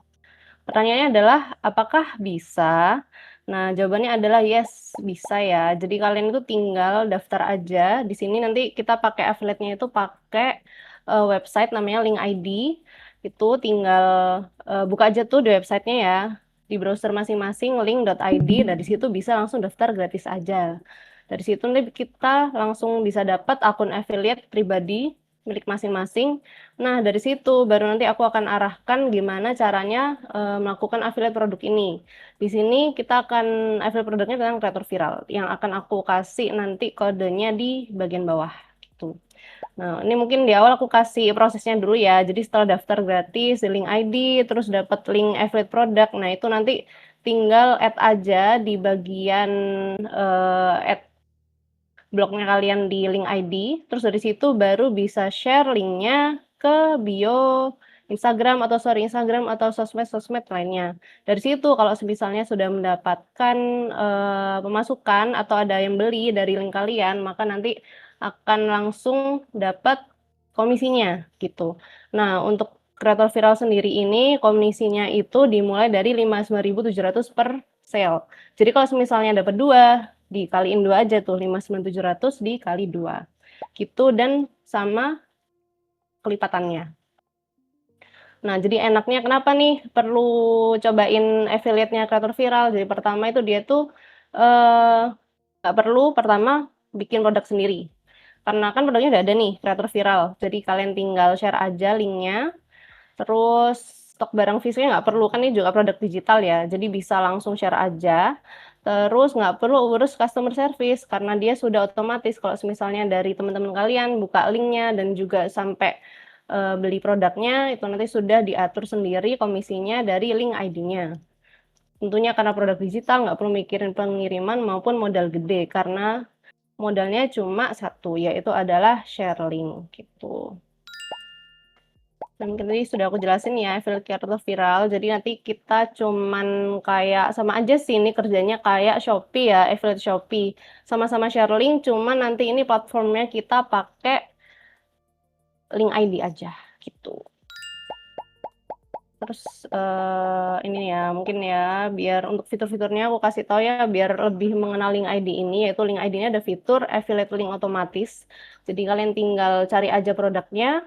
[SPEAKER 6] pertanyaannya adalah apakah bisa? Nah, jawabannya adalah yes, bisa ya. Jadi kalian itu tinggal daftar aja. Di sini nanti kita pakai affiliate-nya itu pakai website namanya Link ID. Itu tinggal buka aja tuh di websitenya ya, di browser masing-masing link.id, dan di situ bisa langsung daftar gratis aja. Dari situ nanti kita langsung bisa dapat akun affiliate pribadi milik masing-masing. Nah, dari situ baru nanti aku akan arahkan gimana caranya melakukan affiliate produk ini. Di sini kita akan affiliate produknya tentang kreator viral yang akan aku kasih nanti kodenya di bagian bawah gitu. Nah, ini mungkin di awal aku kasih prosesnya dulu ya. Jadi setelah daftar gratis, di link ID, terus dapat link affiliate produk. Nah, itu nanti tinggal add aja di bagian add blognya kalian di link ID. Terus dari situ baru bisa share linknya ke bio Instagram atau sosmed lainnya. Dari situ kalau misalnya sudah mendapatkan pemasukan atau ada yang beli dari link kalian, maka nanti akan langsung dapat komisinya gitu. Nah, untuk kreator viral sendiri ini komisinya itu dimulai dari 59.700 per sale. Jadi kalau misalnya dapat 2, dikaliin 2 aja tuh, 59.700 dikali 2. Gitu, dan sama kelipatannya. Nah, jadi enaknya kenapa nih perlu cobain affiliate-nya kreator viral? Jadi pertama itu dia tuh nggak perlu pertama bikin produk sendiri. Karena kan produknya udah ada nih, kreator viral. Jadi kalian tinggal share aja linknya. Terus stok barang fisiknya nggak perlu, kan ini juga produk digital ya. Jadi bisa langsung share aja. Terus nggak perlu urus customer service karena dia sudah otomatis kalau misalnya dari teman-teman kalian buka linknya dan juga sampai beli produknya, itu nanti sudah diatur sendiri komisinya dari link ID-nya. Tentunya karena produk digital nggak perlu mikirin pengiriman maupun modal gede karena modalnya cuma satu, yaitu adalah share link gitu. Dan mungkin tadi sudah aku jelasin ya affiliate creator viral. Jadi nanti kita cuman kayak sama aja sih ini kerjanya kayak Shopee ya, affiliate Shopee. Sama-sama share link, cuman nanti ini platformnya kita pakai link ID aja gitu. Terus ini ya mungkin ya biar untuk fitur-fiturnya aku kasih tahu ya biar lebih mengenal link ID ini, yaitu link ID ini ada fitur affiliate link otomatis. Jadi kalian tinggal cari aja produknya,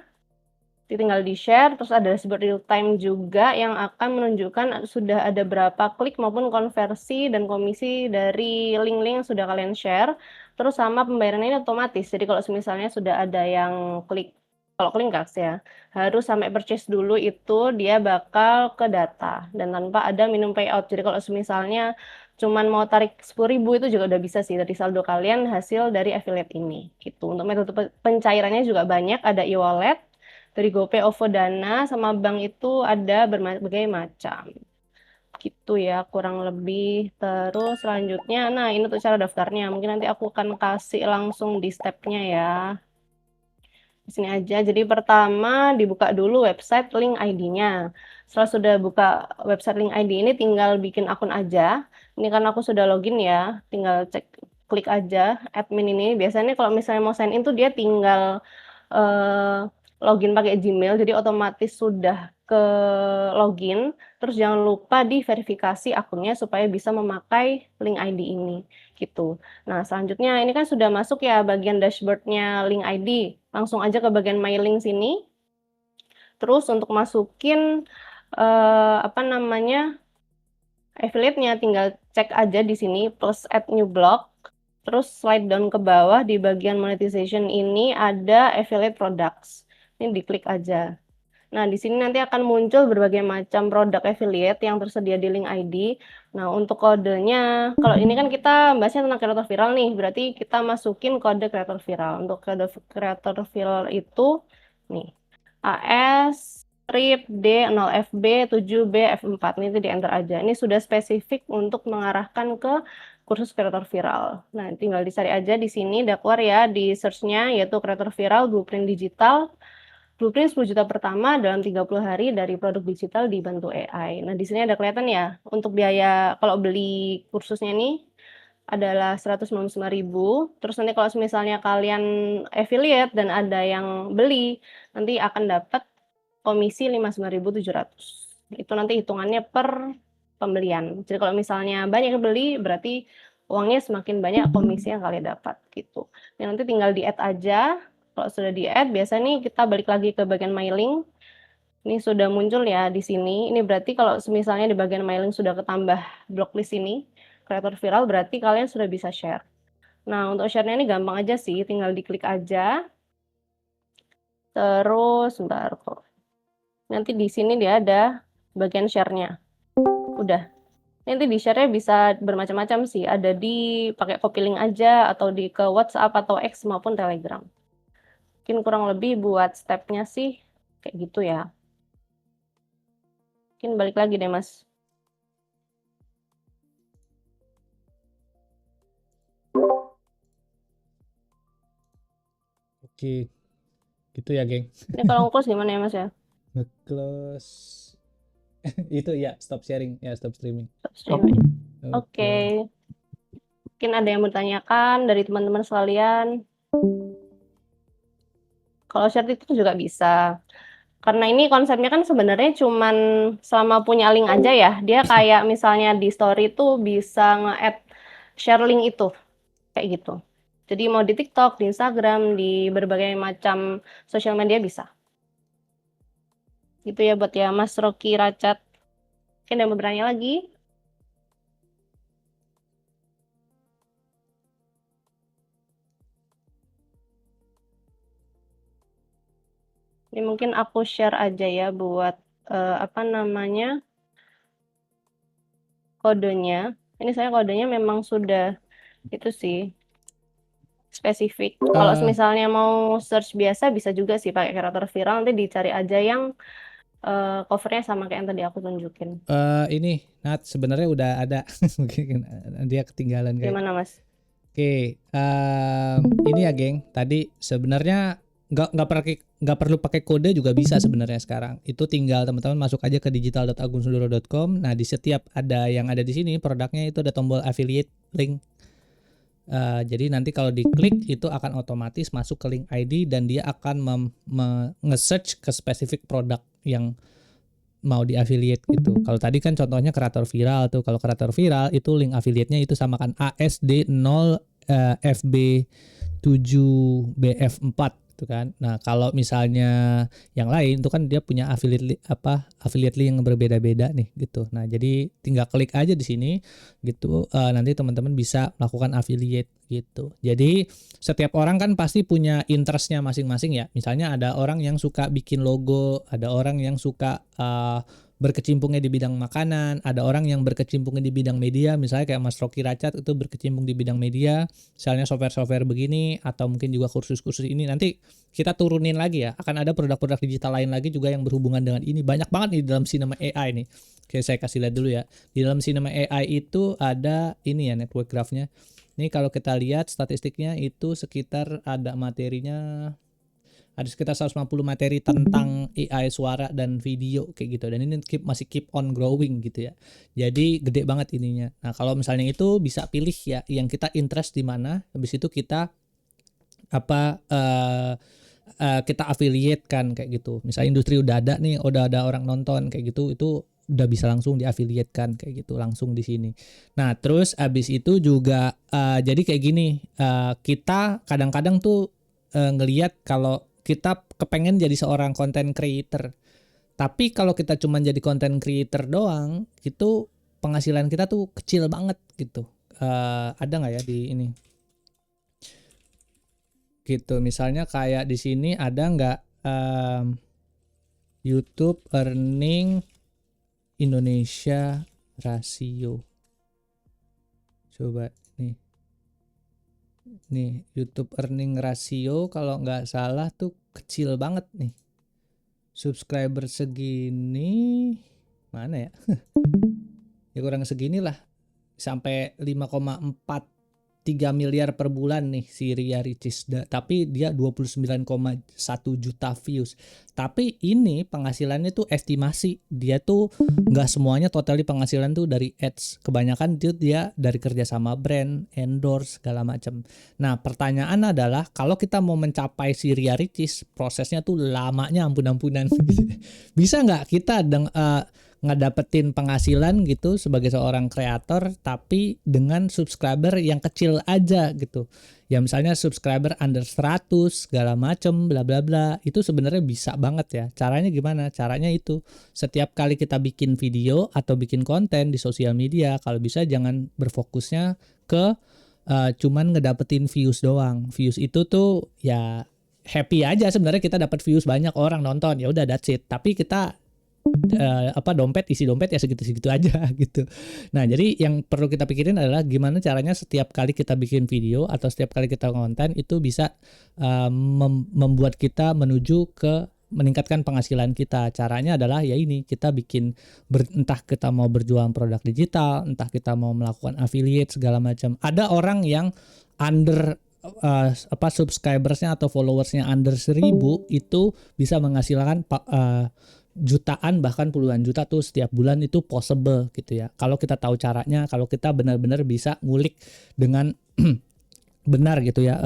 [SPEAKER 6] tinggal di-share, terus ada dashboard real time juga yang akan menunjukkan sudah ada berapa klik maupun konversi dan komisi dari link-link yang sudah kalian share. Terus sama pembayarannya ini otomatis. Jadi kalau misalnya sudah ada yang klik, kalau Klinkas ya, harus sampai purchase dulu itu dia bakal ke data dan tanpa ada minimum payout. Jadi kalau misalnya cuman mau tarik 10.000 itu juga udah bisa sih dari saldo kalian hasil dari affiliate ini gitu. Untuk metode pencairannya juga banyak, ada e-wallet, dari GoPay, OVO, Dana, sama bank itu ada berbagai macam. Gitu ya, kurang lebih. Terus selanjutnya, nah ini untuk cara daftarnya. Mungkin nanti aku akan kasih langsung di stepnya ya. Di sini aja. Jadi pertama dibuka dulu website link ID-nya. Setelah sudah buka website link ID ini tinggal bikin akun aja. Ini kan aku sudah login ya, tinggal klik aja admin ini. Biasanya kalau misalnya mau sign in tuh dia tinggal login pakai Gmail, jadi otomatis sudah ke login. Terus jangan lupa diverifikasi akunnya supaya bisa memakai link ID ini gitu. Nah, selanjutnya ini kan sudah masuk ya bagian dashboardnya link ID. Langsung aja ke bagian My Link sini. Terus untuk masukin affiliate-nya tinggal cek aja di sini plus add new block. Terus slide down ke bawah di bagian monetization ini ada affiliate products. Ini diklik aja. Nah, di sini nanti akan muncul berbagai macam produk affiliate yang tersedia di link ID. Nah, untuk kodenya, kalau ini kan kita bahasnya tentang kreator viral nih, berarti kita masukin kode kreator viral. Untuk kode kreator viral itu, nih, AS strip D0FB 7B F4, ini di enter aja. Ini sudah spesifik untuk mengarahkan ke kursus kreator viral. Nah, tinggal dicari aja di sini, udah keluar ya di search-nya, yaitu kreator viral blueprint digital. Blueprint 10 juta pertama dalam 30 hari dari produk digital dibantu AI. Nah, di sini ada kelihatan ya, untuk biaya kalau beli kursusnya ini adalah 195.000. Terus nanti kalau misalnya kalian affiliate dan ada yang beli, nanti akan dapat komisi 59.700. Itu nanti hitungannya per pembelian. Jadi kalau misalnya banyak yang beli, berarti uangnya semakin banyak komisi yang kalian dapat gitu. Nah, nanti tinggal di-add aja. Kalau sudah di-add, biasanya nih kita balik lagi ke bagian My Link. Ini sudah muncul ya di sini. Ini berarti kalau misalnya di bagian My Link sudah ketambah blocklist ini, kreator viral, berarti kalian sudah bisa share. Nah, untuk share-nya ini gampang aja sih, tinggal diklik aja. Terus, bentar kok. Nanti di sini dia ada bagian share-nya. Udah. Nanti di share-nya bisa bermacam-macam sih. Ada di pakai copy link aja, atau di ke WhatsApp atau X maupun Telegram. Mungkin kurang lebih buat step-nya sih kayak gitu ya. Mungkin balik lagi deh, Mas.
[SPEAKER 1] Oke. Gitu ya, geng.
[SPEAKER 6] Ini kalau nge-close gimana ya, Mas ya?
[SPEAKER 1] Nge-close. Itu ya, stop sharing, ya stop streaming.
[SPEAKER 6] Stop streaming.
[SPEAKER 1] Oke.
[SPEAKER 6] Oke. Mungkin ada yang bertanyakan dari teman-teman sekalian. Kalau share itu juga bisa. Karena ini konsepnya kan sebenarnya cuman selama punya link aja ya. Dia kayak misalnya di story itu bisa nge-add share link itu. Kayak gitu. Jadi mau di TikTok, di Instagram, di berbagai macam sosial media bisa. Gitu ya buat ya Mas Rocky Racat. Mungkin ada yang mau bertanya lagi? Ini mungkin aku share aja ya buat kodenya. Ini saya kodenya memang sudah itu sih spesifik. Kalau misalnya mau search biasa bisa juga sih pakai kreator viral, nanti dicari aja yang covernya sama kayak yang tadi aku tunjukin.
[SPEAKER 1] Ini Nat sebenarnya udah ada. Mungkin dia ketinggalan kayak.
[SPEAKER 6] Gimana Mas?
[SPEAKER 1] Oke, ini ya geng. Tadi sebenarnya nggak perlu pakai kode juga bisa sebenarnya sekarang. Itu tinggal teman-teman masuk aja ke digital.agungsundoro.com. Nah, di setiap ada yang ada di sini produknya itu ada tombol affiliate link. Jadi nanti kalau diklik itu akan otomatis masuk ke link ID dan dia akan nge-search ke spesifik produk yang mau di affiliate gitu. Kalau tadi kan contohnya kreator viral tuh. Kalau kreator viral itu link affiliate-nya itu samakan ASD0 FB7BF4 gitu kan. Nah, kalau misalnya yang lain itu kan dia punya affiliate link yang berbeda-beda nih gitu. Nah, jadi tinggal klik aja di sini gitu. Nanti teman-teman bisa melakukan affiliate gitu. Jadi setiap orang kan pasti punya interestnya masing-masing ya. Misalnya ada orang yang suka bikin logo, ada orang yang suka berkecimpungnya di bidang makanan, ada orang yang berkecimpungnya di bidang media, misalnya kayak Mas Rocky Racat itu berkecimpung di bidang media, misalnya software-software begini, atau mungkin juga kursus-kursus ini. Nanti kita turunin lagi ya, akan ada produk-produk digital lain lagi juga yang berhubungan dengan ini. Banyak banget nih di dalam Cinema AI nih. Oke, saya kasih lihat dulu ya. Di dalam Cinema AI itu ada ini ya, network graph-nya. Ini kalau kita lihat statistiknya itu sekitar ada materinya, ada sekitar 150 materi tentang AI suara dan video kayak gitu, dan ini masih keep on growing gitu ya. Jadi gede banget ininya. Nah, kalau misalnya itu bisa pilih ya yang kita interest di mana, habis itu kita kita affiliate kan kayak gitu. Misalnya industri udah ada nih, udah ada orang nonton kayak gitu, itu udah bisa langsung di-affiliate kan kayak gitu langsung di sini. Nah, terus abis itu juga jadi kayak gini, kita kadang-kadang tuh ngelihat kalau kita kepengen jadi seorang content creator. Tapi kalau kita cuma jadi content creator doang, itu penghasilan kita tuh kecil banget gitu. Ada nggak ya di ini? Gitu, misalnya kayak di sini ada nggak YouTube earning Indonesia rasio? Coba nih YouTube earning rasio kalau nggak salah tuh kecil banget nih. Subscriber segini mana ya? Ya kurang segini lah, sampai 5,43 miliar per bulan nih si Ria Ricis, tapi dia 29,1 juta views. Tapi ini penghasilannya tuh estimasi, dia tuh nggak semuanya totally penghasilan tuh dari ads, kebanyakan dia dari kerja sama brand, endorse segala macam. Nah, pertanyaan adalah kalau kita mau mencapai si Ria Ricis, prosesnya tuh lamanya ampun-ampunan. Bisa nggak kita ngedapetin penghasilan gitu sebagai seorang kreator tapi dengan subscriber yang kecil aja gitu ya, misalnya subscriber under 100 segala macem bla bla bla. Itu sebenarnya bisa banget ya. Caranya gimana? Caranya itu setiap kali kita bikin video atau bikin konten di sosial media, kalau bisa jangan berfokusnya ke cuman ngedapetin views doang. Views itu tuh ya happy aja sebenarnya, kita dapat views banyak, orang nonton, ya udah that's it. Tapi kita isi dompet ya segitu-segitu aja gitu. Nah, jadi yang perlu kita pikirin adalah gimana caranya setiap kali kita bikin video atau setiap kali kita konten itu bisa membuat kita menuju ke meningkatkan penghasilan kita. Caranya adalah ya ini, kita bikin entah kita mau berjualan produk digital, entah kita mau melakukan affiliate segala macam. Ada orang yang under subscribersnya atau followersnya under 1000 itu bisa menghasilkan jutaan bahkan puluhan juta tuh setiap bulan, itu possible gitu ya. Kalau kita tahu caranya, kalau kita benar-benar bisa ngulik dengan benar gitu ya,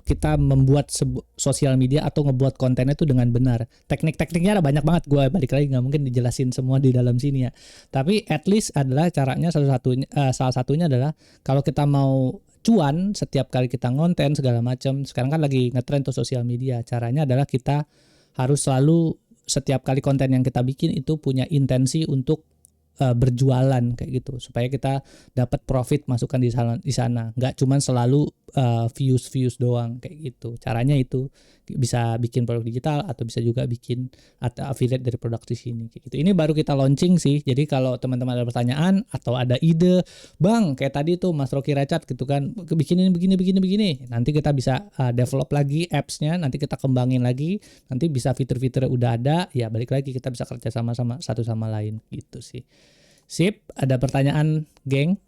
[SPEAKER 1] kita membuat sosial media atau ngebuat kontennya itu dengan benar. Teknik-tekniknya ada banyak banget, gue balik lagi nggak mungkin dijelasin semua di dalam sini ya. Tapi at least adalah caranya salah satunya adalah kalau kita mau cuan setiap kali kita ngonten segala macam. Sekarang kan lagi ngetrend tuh sosial media. Caranya adalah kita harus selalu setiap kali konten yang kita bikin itu punya intensi untuk berjualan kayak gitu, supaya kita dapat profit masukan di sana. Nggak cuman selalu views doang kayak gitu. Caranya itu bisa bikin produk digital atau bisa juga bikin atau affiliate dari produk di sini kayak gitu. Ini baru kita launching sih. Jadi kalau teman-teman ada pertanyaan atau ada ide, Bang, kayak tadi tuh Mas Rocky Racat gitu kan, bikin ini begini. Nanti kita bisa develop lagi apps-nya, nanti kita kembangin lagi, nanti bisa fitur-fitur udah ada, ya balik lagi kita bisa kerja sama satu sama lain gitu sih. Sip, ada pertanyaan, geng?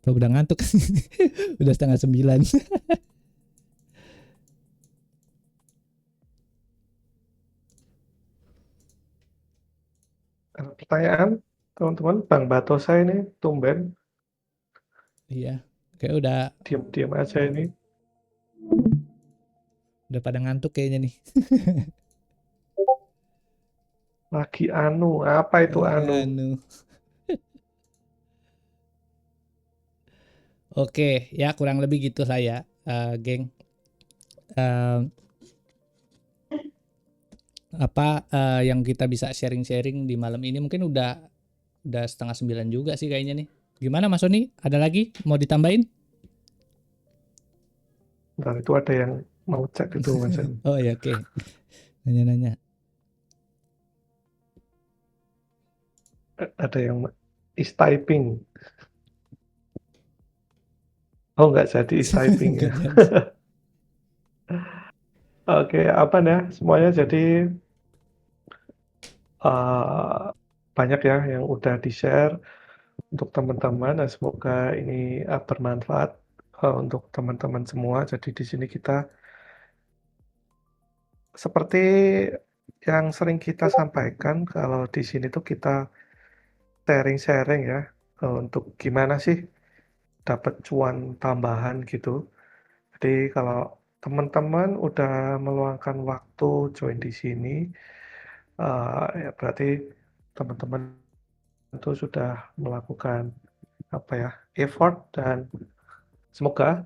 [SPEAKER 1] Apa udah ngantuk? Udah 8:30.
[SPEAKER 2] Ada pertanyaan, teman-teman? Bang Batosa ini tumben
[SPEAKER 1] Iya, kayak udah
[SPEAKER 2] diam-diam aja ini.
[SPEAKER 1] pada ngantuk kayaknya nih.
[SPEAKER 2] Lagi anu, apa itu anu?
[SPEAKER 1] Anu. Oke, ya kurang lebih gitu saya, geng. Apa yang kita bisa sharing-sharing di malam ini mungkin udah 8:30 juga sih kayaknya nih. Gimana Mas Sony? Ada lagi mau ditambahin?
[SPEAKER 2] Bentar, itu ada yang mau cek itu Mas.
[SPEAKER 1] Oh ya, oke. Nanya-nanya.
[SPEAKER 2] Ada yang is typing. Oh, nggak jadi is typing ya.
[SPEAKER 1] Nggak jadi.
[SPEAKER 2] Oke, apa ya? Semuanya jadi banyak ya yang udah di-share untuk teman-teman dan semoga ini bermanfaat untuk teman-teman semua. Jadi di sini kita seperti yang sering kita sampaikan kalau di sini tuh kita sharing-sharing ya untuk gimana sih dapat cuan tambahan gitu. Jadi kalau teman-teman udah meluangkan waktu join di sini, ya berarti teman-teman itu sudah melakukan apa ya effort dan semoga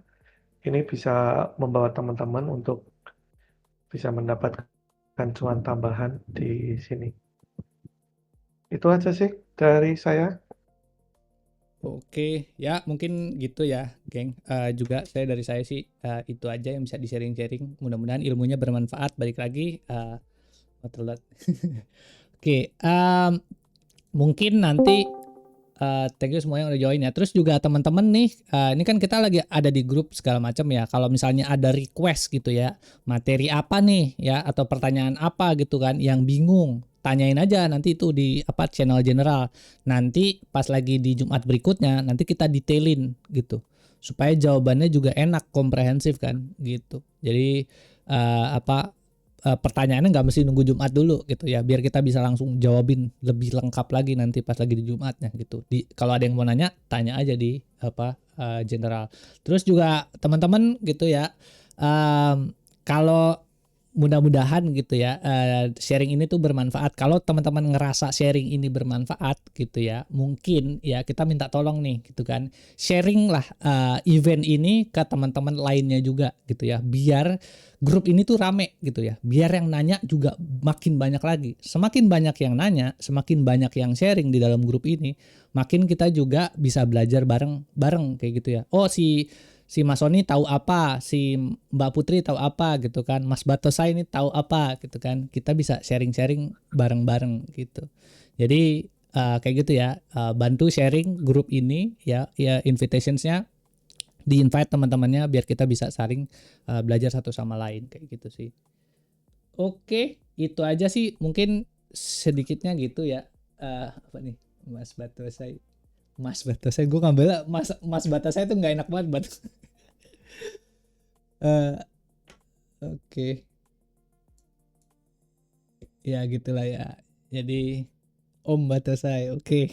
[SPEAKER 2] ini bisa membawa teman-teman untuk bisa mendapatkan cuan tambahan di sini. Itu aja sih dari saya.
[SPEAKER 1] Oke, ya mungkin gitu ya, geng. Juga dari saya sih itu aja yang bisa di-sharing-sharing. Mudah-mudahan ilmunya bermanfaat. Balik lagi, telat. Oke, mungkin nanti thank you semua yang udah join ya. Terus juga teman-teman nih, ini kan kita lagi ada di grup segala macam ya. Kalau misalnya ada request gitu ya, materi apa nih ya, atau pertanyaan apa gitu kan, yang bingung, tanyain aja nanti itu di channel general. Nanti pas lagi di Jumat berikutnya, nanti kita detailin gitu, supaya jawabannya juga enak, komprehensif kan gitu. Jadi pertanyaannya nggak mesti nunggu Jumat dulu gitu ya, biar kita bisa langsung jawabin lebih lengkap lagi nanti pas lagi di Jumatnya gitu. Kalau ada yang mau nanya, tanya aja di general. Terus juga teman-teman gitu ya, kalau mudah-mudahan gitu ya, sharing ini tuh bermanfaat. Kalau teman-teman ngerasa sharing ini bermanfaat gitu ya, mungkin ya kita minta tolong nih gitu kan, sharing lah event ini ke teman-teman lainnya juga gitu ya, biar grup ini tuh rame gitu ya, biar yang nanya juga makin banyak lagi. Semakin banyak yang nanya, semakin banyak yang sharing di dalam grup ini, makin kita juga bisa belajar bareng-bareng kayak gitu ya. Oh, si Mas Sony tahu apa, si Mbak Putri tahu apa gitu kan, Mas Batosa ini tahu apa gitu kan, kita bisa sharing-sharing bareng-bareng gitu. Jadi kayak gitu ya, bantu sharing grup ini ya invitationsnya, di-invite teman-temannya biar kita bisa saling belajar satu sama lain kayak gitu sih. Oke, itu aja sih mungkin sedikitnya gitu ya. Apa nih, Mas Batosa, gue ngambil Mas Batosa itu nggak enak banget. Oke. Ya gitulah ya. Jadi Om Batasai, oke.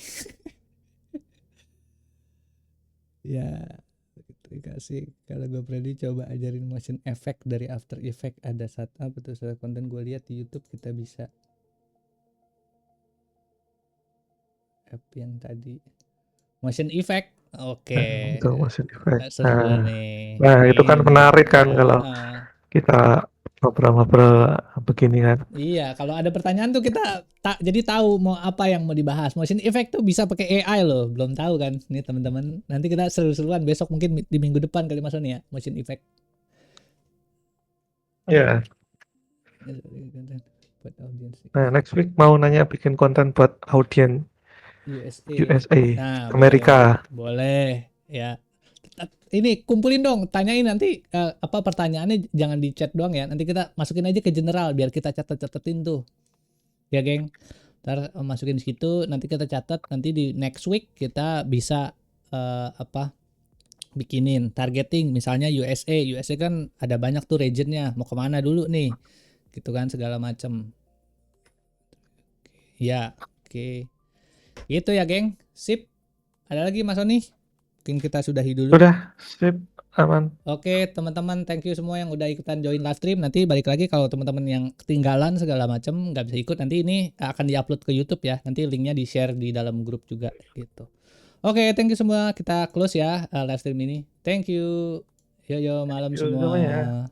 [SPEAKER 1] Ya, terima kasih. Kalau gue Freddy coba ajarin motion effect dari After Effect, ada apa tuh konten gue lihat di YouTube kita bisa app yang tadi motion effect. Oke.
[SPEAKER 2] Itu motion effect.
[SPEAKER 1] Seru nih.
[SPEAKER 2] Nah, itu kan menarik kan kalau kita ngobrol-ngobrol begini kan.
[SPEAKER 1] Iya, kalau ada pertanyaan tuh kita jadi tahu mau apa yang mau dibahas. Motion effect tuh bisa pakai AI loh, belum tahu kan? Nih teman-teman, nanti kita seru-seruan besok mungkin di minggu depan kali Mas Sony ya, motion effect.
[SPEAKER 2] Iya. Nah, next week mau nanya bikin konten buat audiens USA,
[SPEAKER 1] nah,
[SPEAKER 2] Amerika.
[SPEAKER 1] Boleh ya. Ini kumpulin dong, tanyain nanti pertanyaannya jangan di chat doang ya. Nanti kita masukin aja ke general biar kita catat-catatin tuh. Ya, geng. Ntar masukin di situ, nanti kita catat, nanti di next week kita bisa bikinin targeting misalnya USA kan ada banyak tuh regionnya, mau kemana dulu nih gitu kan segala macam ya. Oke gitu ya geng, sip. Ada lagi Mas Sony? Mungkin kita sudahi dulu.
[SPEAKER 2] Udah, sip, aman.
[SPEAKER 1] Oke teman-teman, thank you semua yang udah ikutan join live stream. Nanti balik lagi kalau teman-teman yang ketinggalan segala macam nggak bisa ikut, nanti ini akan diupload ke YouTube ya. Nanti linknya di share di dalam grup juga gitu. Oke, thank you semua. Kita close ya live stream ini. Thank you. Yo malam
[SPEAKER 2] Thank you semuanya.
[SPEAKER 1] semua.